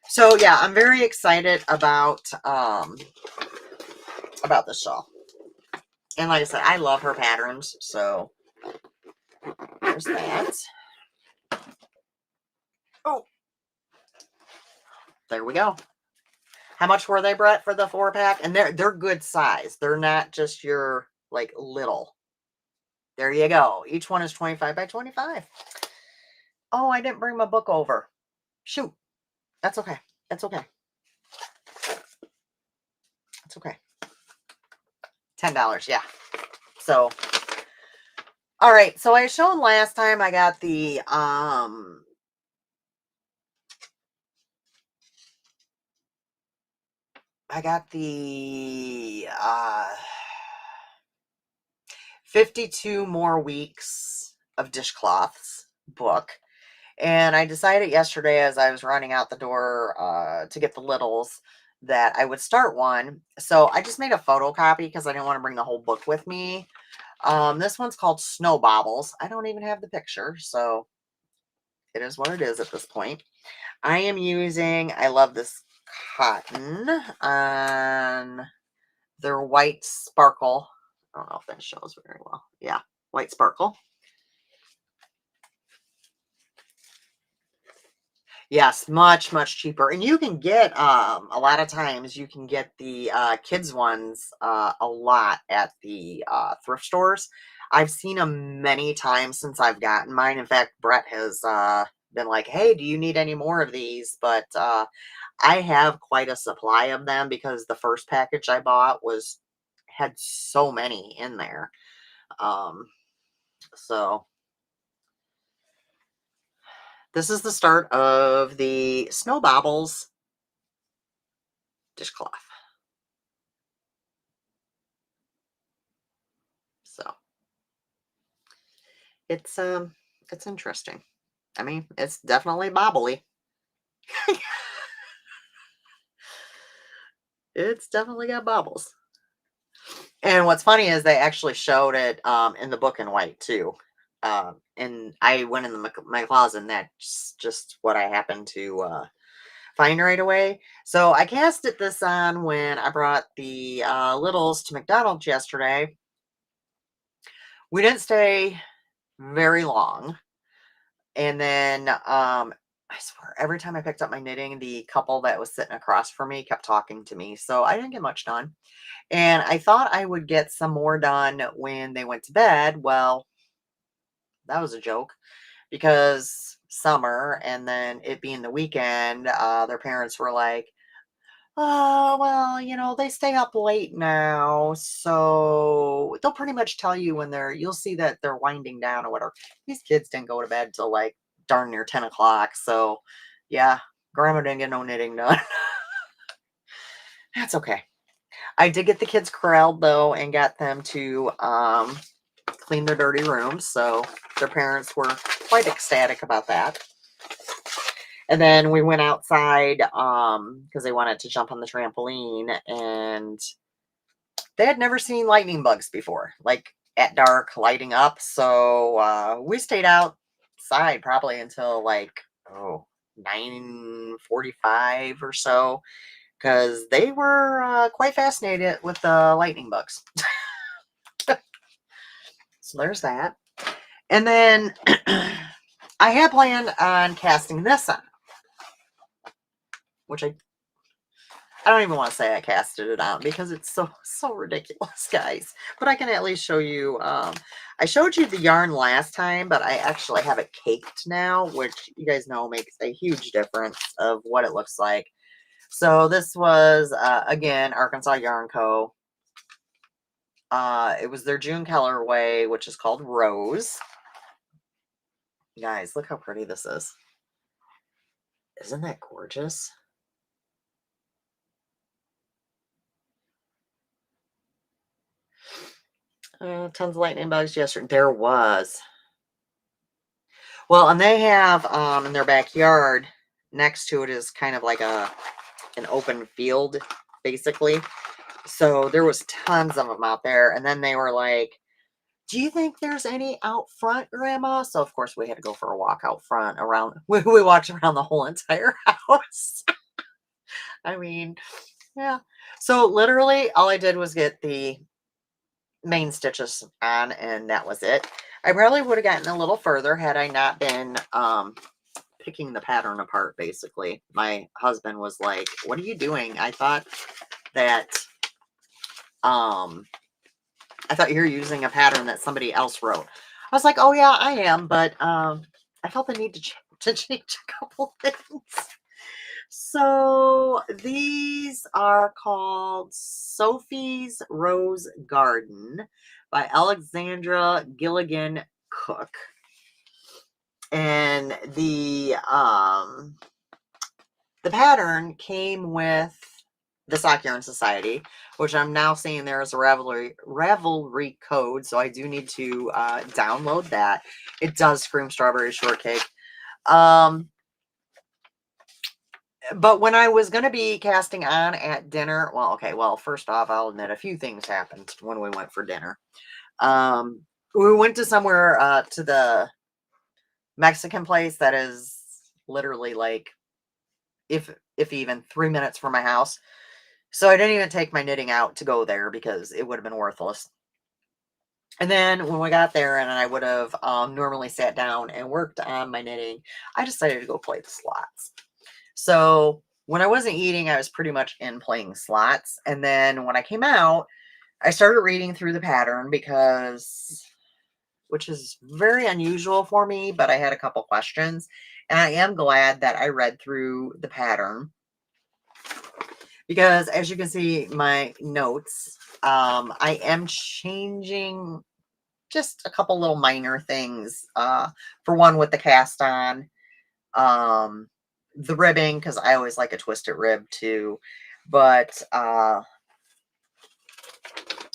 So yeah, I'm very excited about this shawl. And like I said, I love her patterns. So there's that. Oh, there we go. How much were they, Brett, for the 4-pack? And they're good size. They're not just your like little. There you go. Each one is 25 by 25. Oh, I didn't bring my book over. Shoot. That's okay. That's okay. That's okay. $10. Yeah. So, all right. So I showed last time I got the I got the 52 More Weeks of Dishcloths book. And I decided yesterday, as I was running out the door to get the littles, that I would start one. So I just made a photocopy because I didn't want to bring the whole book with me. This one's called Snow Baubles. I don't even have the picture, so it is what it is at this point. I am using, I love this cotton on their white sparkle. I don't know if that shows very well. Yeah, white sparkle. Yes, much, much cheaper. And you can get, a lot of times you can get the kids ones a lot at the thrift stores. I've seen them many times since I've gotten mine. In fact, Brett has been like, hey, do you need any more of these? But I have quite a supply of them because the first package I bought had so many in there. Um, so this is the start of the Snow Baubles dishcloth. So it's interesting. I mean, it's definitely bobbly. It's definitely got bobbles. And what's funny is they actually showed it in the book in white too. And I went in my closet, and that's just what I happened to find right away. So I casted this on when I brought the littles to McDonald's yesterday. We didn't stay very long. And then I swear, every time I picked up my knitting, the couple that was sitting across from me kept talking to me. So I didn't get much done. And I thought I would get some more done when they went to bed. Well, that was a joke because summer and then it being the weekend, their parents were like, "Oh, well, they stay up late now, so they'll pretty much tell you when you'll see that they're winding down or whatever." These kids didn't go to bed till like darn near 10 o'clock. So, yeah, grandma didn't get no knitting done. That's okay. I did get the kids corralled though and got them to clean their dirty rooms. So their parents were quite ecstatic about that. And then we went outside because they wanted to jump on the trampoline, and they had never seen lightning bugs before, like at dark lighting up. So we stayed outside probably until like 9:45 or so because they were quite fascinated with the lightning bugs. So there's that. And then I had planned on casting this on, which I don't even want to say I casted it on because it's so ridiculous, guys. But I can at least show you. I showed you the yarn last time, but I actually have it caked now, which you guys know makes a huge difference of what it looks like. So this was again Arkansas Yarn Co. It was their June colorway, which is called Rose. Guys, look how pretty this is. Isn't that gorgeous? Tons of lightning bugs yesterday. There was. Well, and they have in their backyard next to it is kind of like an open field, basically. So there was tons of them out there. And then they were like, "Do you think there's any out front, Grandma?" So of course we had to go for a walk out front around. We walked around the whole entire house. I mean, yeah. So literally all I did was get the main stitches on, and that was it. I probably would have gotten a little further had I not been picking the pattern apart. Basically, my husband was like, "What are you doing?" That um I thought you were using a pattern that somebody else wrote. I was like, "Oh yeah, I am," but I felt the need to change a couple things. So these are called Sophie's Rose Garden by Alexandra Gilligan Cook. And the pattern came with the Sock Yarn Society, which I'm now seeing there is a Ravelry code, so I do need to download that. It does scream strawberry shortcake. But when I was going to be casting on at dinner, well, first off, I'll admit a few things happened when we went for dinner. We went to somewhere, to the Mexican place that is literally like, if even 3 minutes from my house. So I didn't even take my knitting out to go there because it would have been worthless. And then when we got there and I would have normally sat down and worked on my knitting, I decided to go play the slots. So when I wasn't eating, I was pretty much in playing slots. And then when I came out, I started reading through the pattern which is very unusual for me, but I had a couple questions. And I am glad that I read through the pattern because as you can see, my notes, I am changing just a couple little minor things. For one, with the cast on, the ribbing, because I always like a twisted rib too. But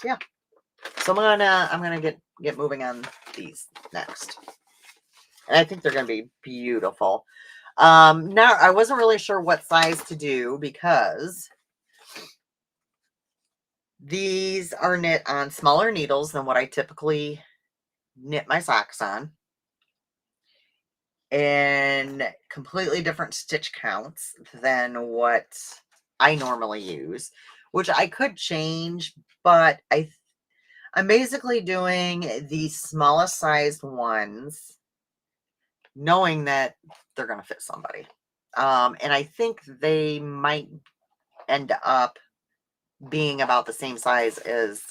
yeah. So I'm gonna get moving on these next. And I think they're gonna be beautiful. Now I wasn't really sure what size to do because these are knit on smaller needles than what I typically knit my socks on, and completely different stitch counts than what I normally use, which I could change, but I'm basically doing the smallest sized ones, knowing that they're going to fit somebody. And I think they might end up being about the same size as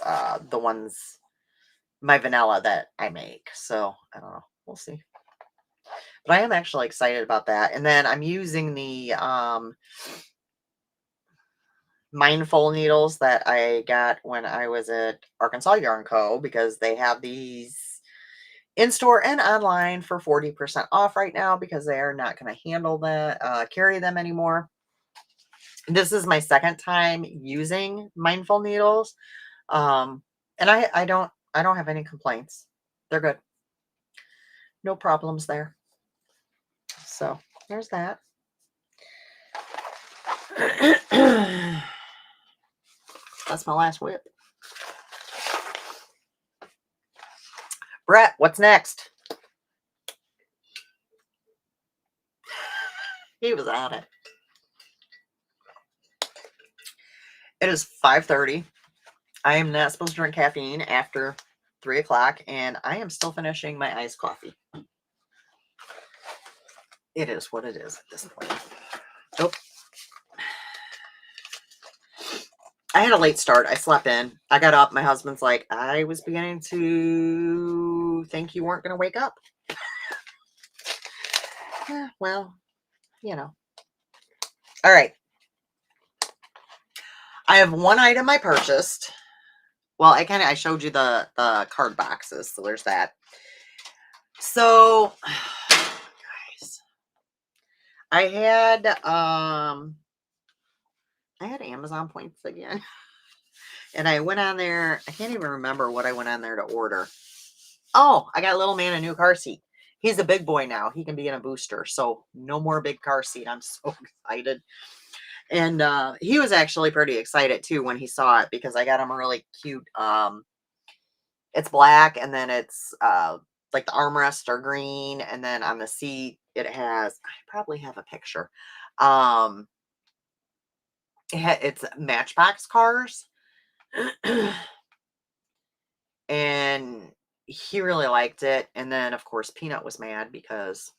the ones, my vanilla that I make. So I don't know. We'll see. But I am actually excited about that. And then I'm using the Mindful needles that I got when I was at Arkansas Yarn Co. because they have these in store and online for 40% off right now because they are not going to handle carry them anymore. This is my second time using Mindful needles. And I don't have any complaints. They're good. No problems there. So there's that. That's my last whip. Brett, what's next? He was on it. It is 5:30. I am not supposed to drink caffeine after 3 o'clock, and I am still finishing my iced coffee. It is what it is at this point. Oh. I had a late start. I slept in. I got up. My husband's like, I was beginning to think you weren't going to wake up. Yeah, well, you know. All right. I have one item I purchased. Well, I showed you the card boxes, so there's that. So, guys, I had Amazon points again. And I went on there. I can't even remember what I went on there to order. Oh, I got little man a new car seat. He's a big boy now. He can be in a booster. So no more big car seat. I'm so excited. And he was actually pretty excited too when he saw it because I got him a really cute. It's black and then it's like the armrests are green. And then on the seat, I probably have a picture. It's Matchbox cars. And he really liked it. And then, of course, Peanut was mad because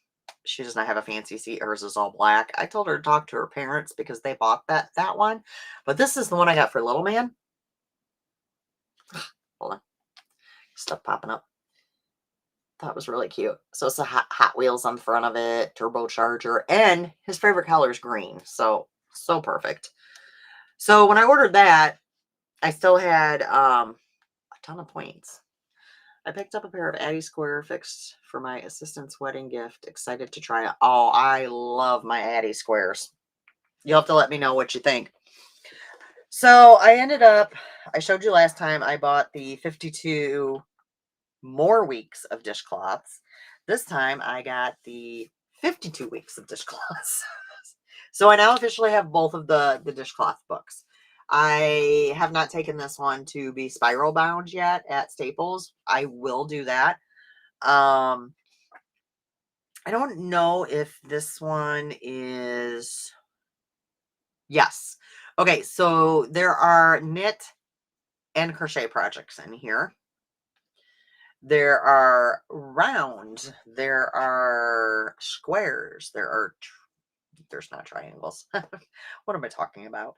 she does not have a fancy seat. Hers is all black. I told her to talk to her parents because they bought that one. But this is the one I got for little man. Hold on. Stuff popping up. That was really cute. So it's a Hot Wheels on the front of it, turbocharger, and his favorite color is green. So perfect. So when I ordered that, I still had a ton of points. I picked up a pair of Addie Square fixed for my assistant's wedding gift. Excited to try it. Oh, I love my Addie Squares. You'll have to let me know what you think. So I showed you last time I bought the 52 more weeks of dishcloths. This time I got the 52 weeks of dishcloths. So I now officially have both of the dishcloth books. I have not taken this one to be spiral bound yet at Staples. I will do that. I don't know if this one is. Yes. Okay, so there are knit and crochet projects in here. There are round. There are squares. There's not triangles. What am I talking about?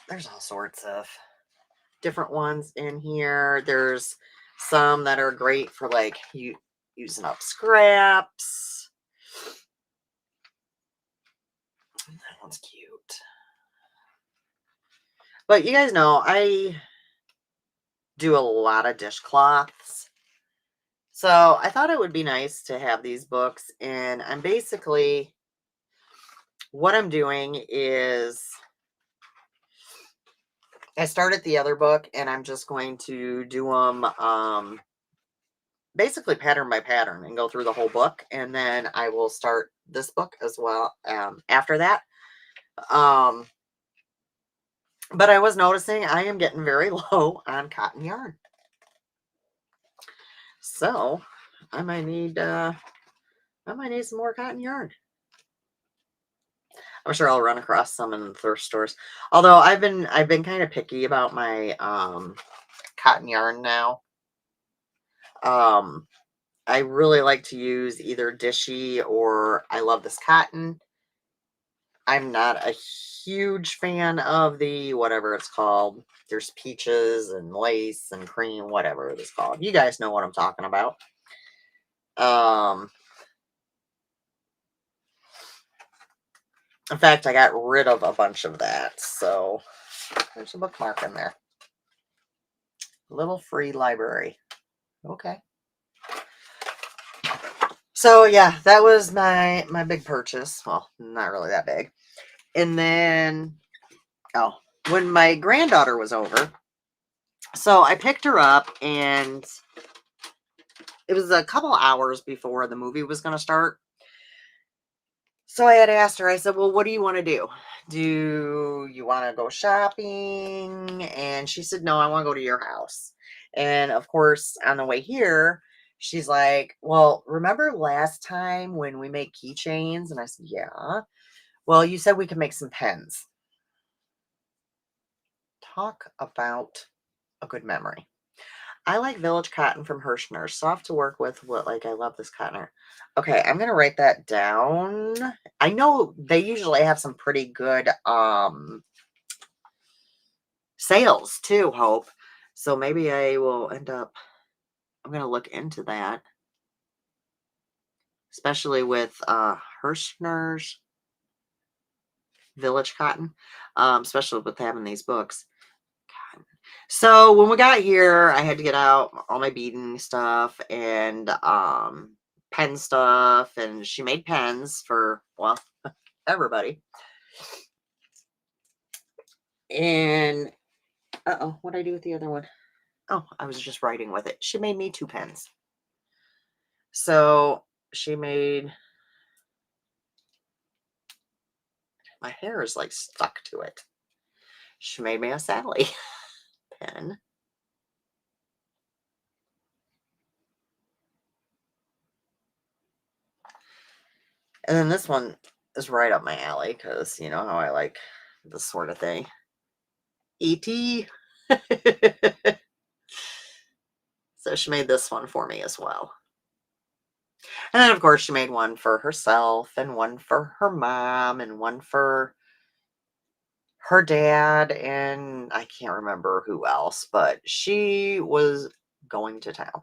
There's all sorts of different ones in here. There's some that are great for like using up scraps. That one's cute. But you guys know I do a lot of dishcloths. So I thought it would be nice to have these books, and I'm basically what I'm doing is I started the other book and I'm just going to do them basically pattern by pattern and go through the whole book. And then I will start this book as well after that. Um, but I was noticing I am getting very low on cotton yarn. So I might need some more cotton yarn. I'm sure I'll run across some in the thrift stores. Although I've been kind of picky about my cotton yarn now. Um I really like to use either Dishy or I Love This Cotton. I'm not a huge fan of the whatever it's called. There's peaches and lace and cream, whatever it is called. You guys know what I'm talking about. Um, in fact, I got rid of a bunch of that. So there's a bookmark in there. Little free library. Okay. So yeah, that was my big purchase. Well, not really that big. And then oh, when my granddaughter was over, so I picked her up and it was a couple hours before the movie was going to start. So I had asked her, I said, well, what do you want to do? Do you want to go shopping? And she said, no, I want to go to your house. And of course, on the way here, she's like, well, remember last time when we made keychains? And I said, yeah. Well, you said we could make some pens. Talk about a good memory. I like Village Cotton from Hirschner. Soft to work with. What like I love this cotton. Okay, I'm gonna write that down. I know they usually have some pretty good sales too, Hope. So maybe I will end up I'm gonna look into that. Especially with Hirschner's Village Cotton. Especially with having these books. So when we got here, I had to get out all my beading stuff and pen stuff, and she made pens for well everybody. And oh, what did I do with the other one? Oh, I was just writing with it. She made me 2 pens. So she made my hair is like stuck to it. She made me a Sally pen. And then this one is right up my alley because you know how I like this sort of thing. E.T. So she made this one for me as well. And then, of course, she made one for herself and one for her mom and one for her dad. And I can't remember who else, but she was going to town.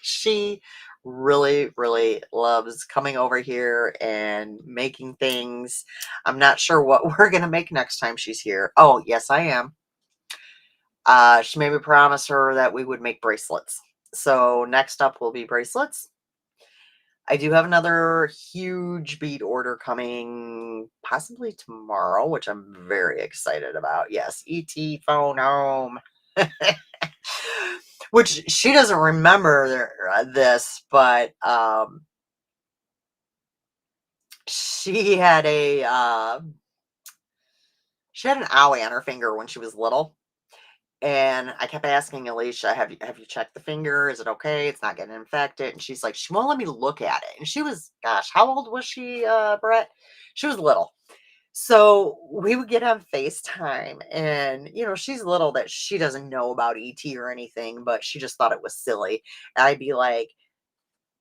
She really, really loves coming over here and making things. I'm not sure what we're going to make next time she's here. Oh, yes, I am. She made me promise her that we would make bracelets. So next up will be bracelets. I do have another huge bead order coming possibly tomorrow, which I'm very excited about. Yes, ET phone home. Which she doesn't remember this, but she had she had an owie on her finger when she was little. And I kept asking Alicia, have you checked the finger? Is it okay? It's not getting infected. And she's like, she won't let me look at it. And she was, gosh, how old was she, Brett? She was little. So we would get on FaceTime and, you know, she's little that she doesn't know about ET or anything, but she just thought it was silly. And I'd be like,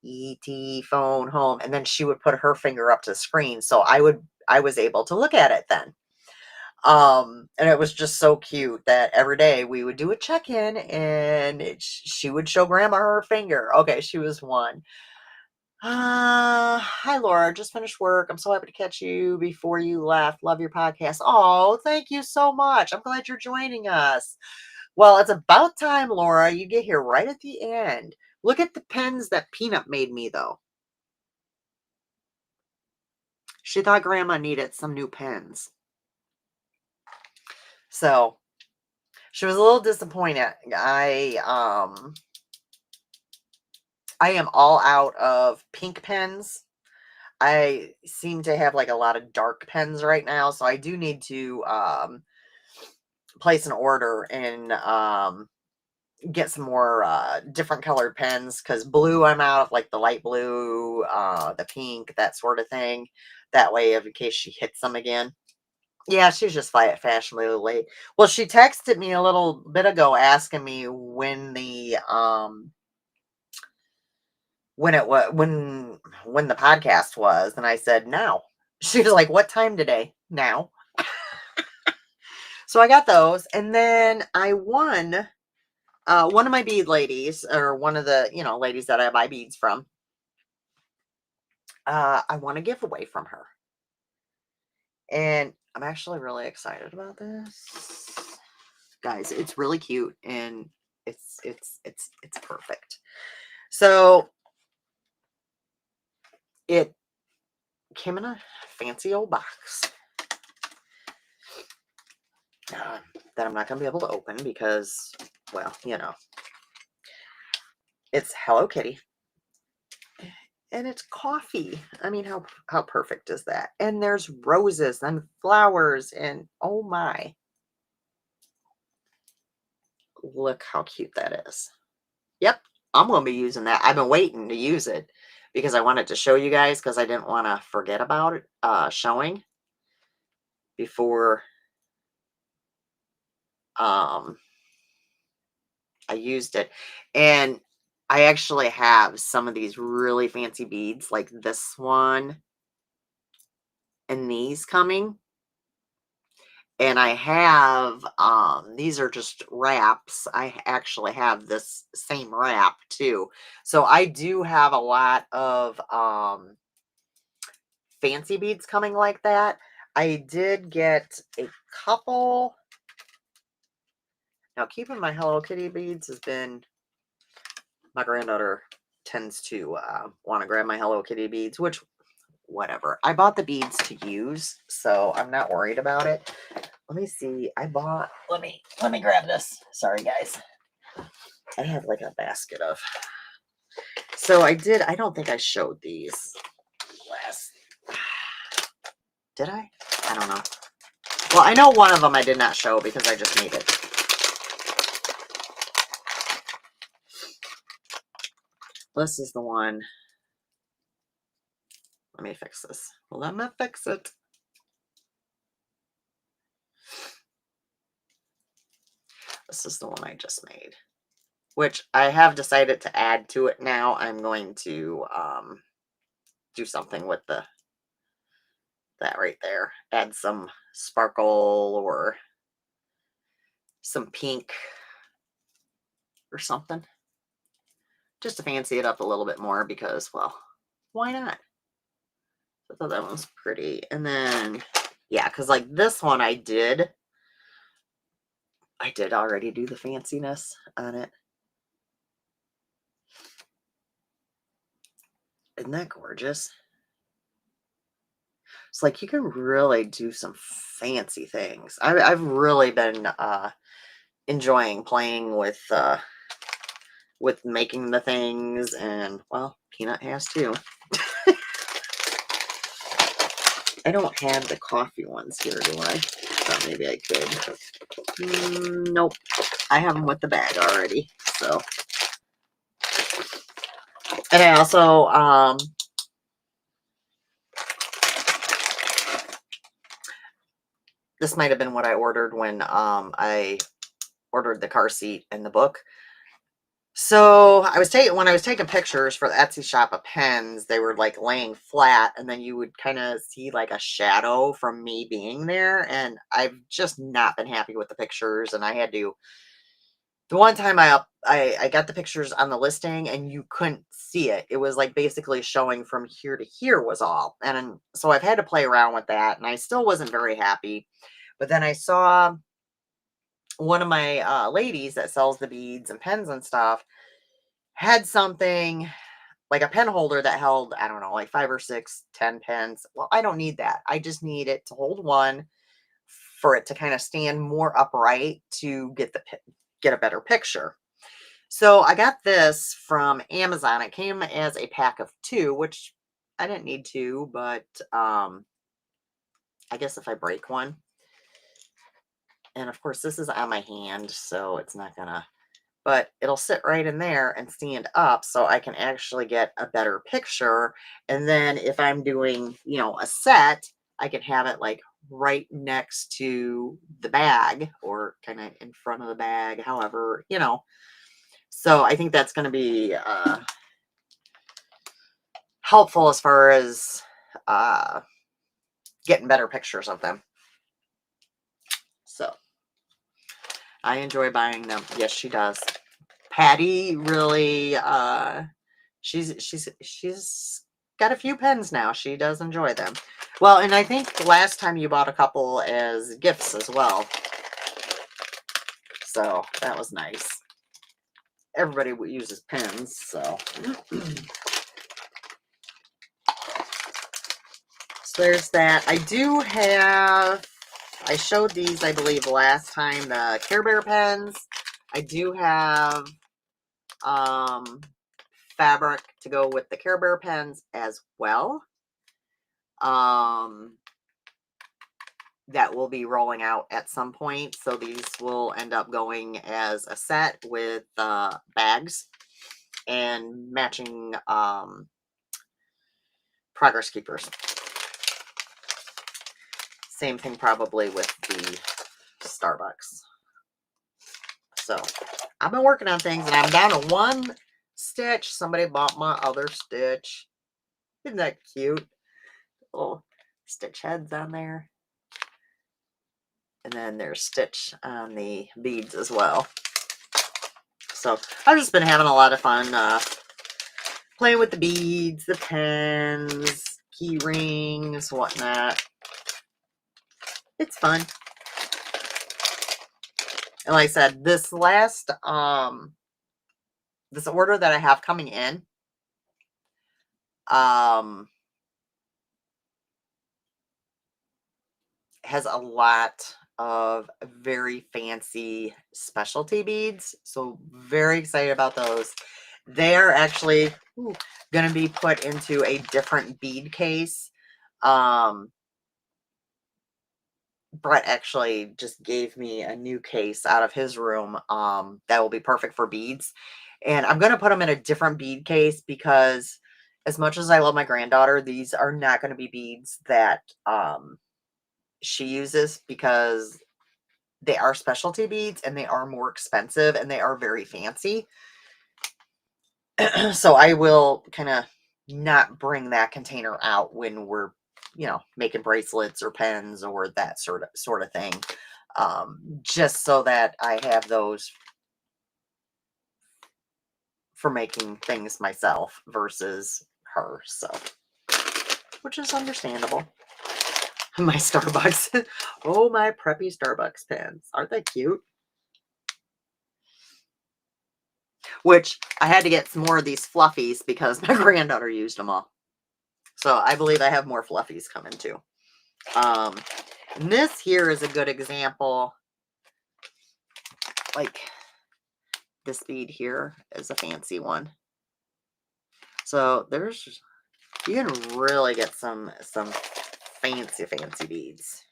ET phone home. And then she would put her finger up to the screen. So I was able to look at it then. And it was just so cute that every day we would do a check-in and she would show grandma her finger. Okay, she was 1. Hi Laura, just finished work. I'm so happy to catch you before you left. Love your podcast. Oh, thank you so much. I'm glad you're joining us. Well, it's about time, Laura. You get here right at the end. Look at the pens that Peanut made me, though. She thought grandma needed some new pens. So she was a little disappointed. I am all out of pink pens. I seem to have like a lot of dark pens right now, so I do need to place an order and get some more different colored pens, because blue I'm out of, like the light blue, the pink, that sort of thing. That way, in case she hits them again. Yeah, she's just fashionably late. Well, she texted me a little bit ago asking me when the podcast was, and I said now. She was like, "What time today?" Now. So I got those, and then I won one of my bead ladies, or one of the, ladies that I buy beads from. I want a giveaway from her. And I'm actually really excited about this. Guys, it's really cute and it's perfect. So it came in a fancy old box that I'm not going to be able to open because, well, it's Hello Kitty. And it's coffee. I mean, how perfect is that? And there's roses and flowers and oh my. Look how cute that is. Yep, I'm going to be using that. I've been waiting to use it because I wanted to show you guys, because I didn't want to forget about it showing before I used it. And I actually have some of these really fancy beads, like this one and these coming. And I have, these are just wraps. I actually have this same wrap too. So I do have a lot of fancy beads coming like that. I did get a couple. Now, keeping my Hello Kitty beads has been, my granddaughter tends to want to grab my Hello Kitty beads, which, whatever. I bought the beads to use, so I'm not worried about it. Let me see. Let me grab this. Sorry, guys. I have like a basket of. So I don't think I showed these last. Did I? I don't know. Well, I know one of them I did not show because I just made it. This is the one. Let me fix this. Let me fix it. This is the one I just made, which I have decided to add to it now. I'm going to do something with that right there. Add some sparkle or some pink or something, just to fancy it up a little bit more because, well, why not? I thought that one was pretty. And then, yeah, because like this one I did already do the fanciness on it. Isn't that gorgeous? It's like you can really do some fancy things. I've really been enjoying playing with making the things, and well, Peanut has too. I don't have the coffee ones here, do I? Thought maybe I could. Nope. I have them with the bag already. So, and I also this might have been what I ordered when I ordered the car seat and the book. So when I was taking pictures for the Etsy shop of pens, they were like laying flat, and then you would kind of see like a shadow from me being there, and I've just not been happy with the pictures, and I had to. The one time I got the pictures on the listing and you couldn't see it. It was like basically showing from here to here was all. And so I've had to play around with that, and I still wasn't very happy. But then I saw one of my ladies that sells the beads and pens and stuff had something like a pen holder that held, I don't know, like 5 or 6, 10 pens. Well, I don't need that. I just need it to hold one for it to kind of stand more upright to get a better picture. So I got this from Amazon. It came as a pack of 2, which I didn't need 2, but I guess if I break one, and of course this is on my hand, so it's not gonna, but it'll sit right in there and stand up so I can actually get a better picture. And then if I'm doing, a set, I can have it like right next to the bag or kind of in front of the bag, however. So I think that's going to be helpful as far as uh, getting better pictures of them. So I enjoy buying them. Yes, she does. Patty really, she's got a few pens now. She does enjoy them. Well, and I think last time you bought a couple as gifts as well. So that was nice. Everybody uses pens, so. So there's that. I showed these, I believe, last time, the Care Bear pens. I do have fabric to go with the Care Bear pens as well. That will be rolling out at some point. So these will end up going as a set with bags and matching Progress Keepers. Same thing probably with the Starbucks. So I've been working on things and I'm down to 1 stitch. Somebody bought my other stitch. Isn't that cute? Little stitch heads on there. And then there's stitch on the beads as well. So I've just been having a lot of fun playing with the beads, the pens, key rings, whatnot. It's fun. And like I said, this last this order that I have coming in, has a lot of very fancy specialty beads. So very excited about those. They are actually going to be put into a different bead case. Brett actually just gave me a new case out of his room that will be perfect for beads. And I'm going to put them in a different bead case because as much as I love my granddaughter, these are not going to be beads that she uses because they are specialty beads and they are more expensive and they are very fancy. So I will kind of not bring that container out when we're, making bracelets or pens or that sort of thing. Just so that I have those for making things myself versus her. So, which is understandable. My Starbucks. Oh, my preppy Starbucks pens. Aren't they cute? Which I had to get some more of these fluffies because my granddaughter used them all. So I believe I have more fluffies coming too. And this here is a good example. Like this bead here is a fancy one. So you can really get some fancy beads.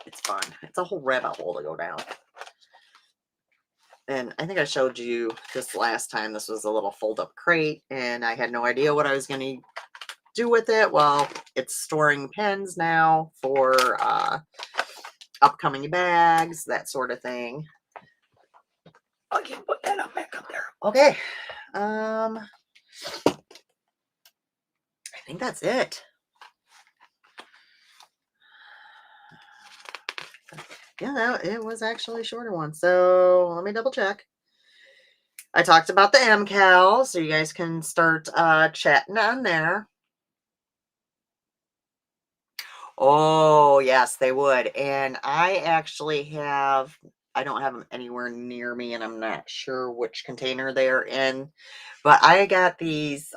It's fun. It's a whole rabbit hole to go down. And I think I showed you this last time. This was a little fold-up crate, and I had no idea what I was going to do with it. Well, it's storing pens now for upcoming bags, that sort of thing. I can put that up back up there. Okay. I think that's it. Yeah, it was actually a shorter one. So let me double check. I talked about the MCAL, so you guys can start chatting on there. Oh, yes, they would. And I actually have I don't have them anywhere near me, and I'm not sure which container they're in. But I got these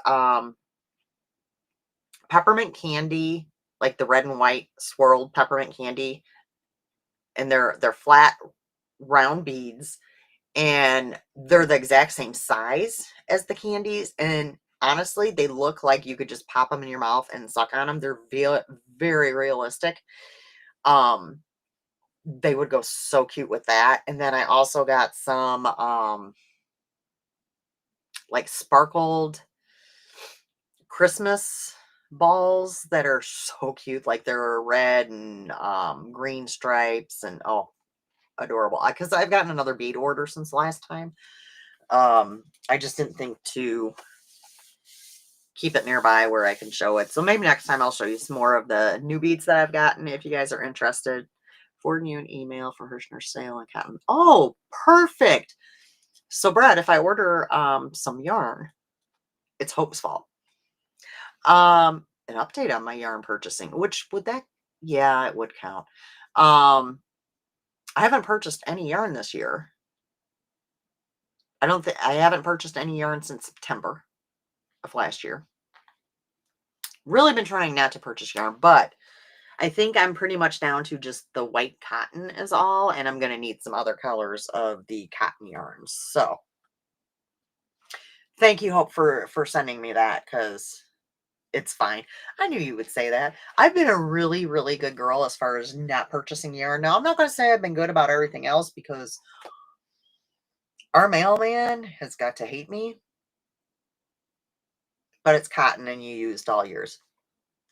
peppermint candy, like the red and white swirled peppermint candy, and they're flat round beads, and they're the exact same size as the candies, and honestly, they look like you could just pop them in your mouth and suck on them. They're very realistic. Um, they would go so cute with that. And then I also got some like sparkled Christmas balls that are so cute. Like they're red and green stripes, and oh, adorable. Because I've gotten another bead order since last time. I just didn't think to keep it nearby where I can show it. So maybe next time I'll show you some more of the new beads that I've gotten if you guys are interested. Forwarding you an email for Hirschner sale and cotton. Oh, perfect. So Brett, if I order some yarn, it's Hope's fault. An update on my yarn purchasing, which would that, yeah, it would count. I haven't purchased any yarn this year. I don't think I haven't purchased any yarn since September of last year. Really been trying not to purchase yarn, but I think I'm pretty much down to just the white cotton is all, and I'm going to need some other colors of the cotton yarns. So thank you, Hope, for sending me that, because it's fine. I knew you would say that. I've been a really good girl as far as not purchasing yarn. Now, I'm not going to say I've been good about everything else, because our mailman has got to hate me, but it's cotton and you used all yours.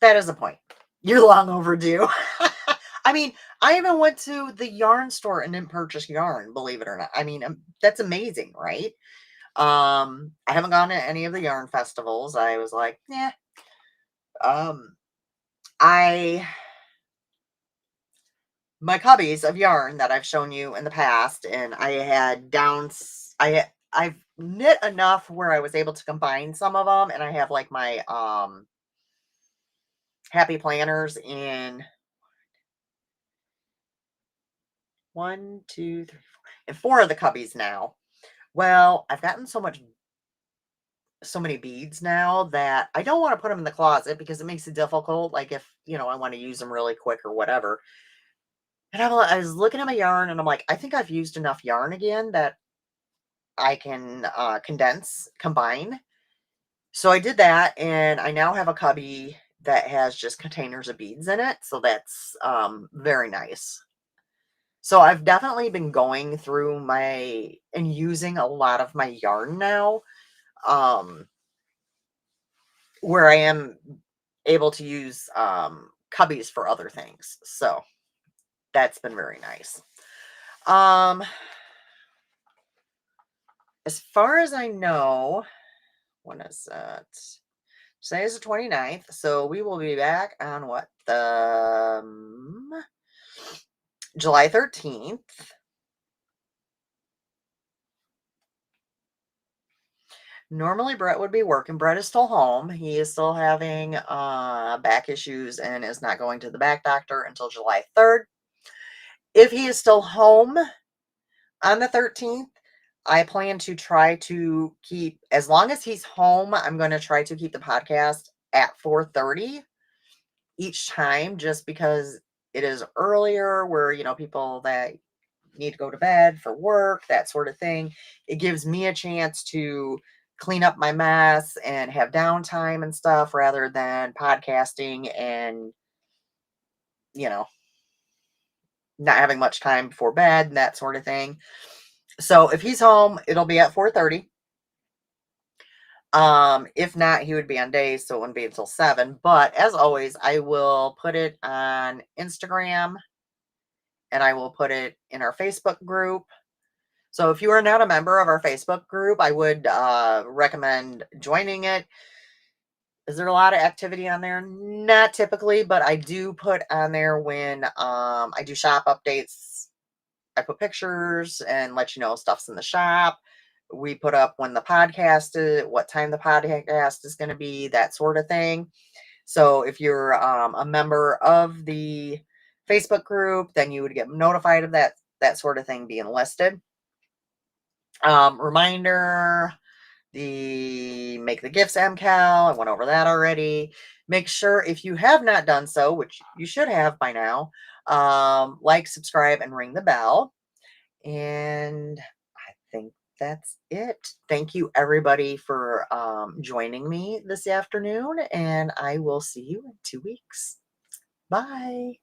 That is the point. You're long overdue. I mean, I even went to the yarn store and didn't purchase yarn, believe it or not. I mean, that's amazing, right? I haven't gone to any of the yarn festivals. I was like, yeah. I my cubbies of yarn that I've shown you in the past, and I had I've knit enough where I was able to combine some of them, and I have like my happy planners in 1, 2, 3, 4, and 4 of the cubbies now. Well, I've gotten so many beads now that I don't want to put them in the closet because it makes it difficult. Like if, I want to use them really quick or whatever. And I was looking at my yarn and I'm like, I think I've used enough yarn again that I can combine. So I did that, and I now have a cubby that has just containers of beads in it. So that's very nice. So I've definitely been going through and using a lot of my yarn now, where I am able to use cubbies for other things. So that's been very nice. As far as I know, when is that? Today is the 29th, so we will be back on what? The July 13th. Normally Brett would be working. Brett is still home. He is still having back issues and is not going to the back doctor until July 3rd. If he is still home on the 13th, I plan to try to keep, as long as he's home, I'm going to try to keep the podcast at 4:30 each time, just because it is earlier where, people that need to go to bed for work, that sort of thing. It gives me a chance to clean up my mess and have downtime and stuff rather than podcasting and, you know, not having much time before bed and that sort of thing. So if he's home, it'll be at 4:30. If not, he would be on days, so it wouldn't be until 7. But as always, I will put it on Instagram and I will put it in our Facebook group. So if you are not a member of our Facebook group, I would recommend joining it. Is there a lot of activity on there? Not typically, but I do put on there when I do shop updates. I put pictures and let you know stuff's in the shop. We put up when the podcast is, what time the podcast is going to be, that sort of thing. So if you're a member of the Facebook group, then you would get notified of that that sort of thing being listed. Reminder, the Make the Gifts MCAL, I went over that already. Make sure if you have not done so, which you should have by now, like, subscribe, and ring the bell. And I think that's it. Thank you everybody for joining me this afternoon, and I will see you in 2 weeks. Bye.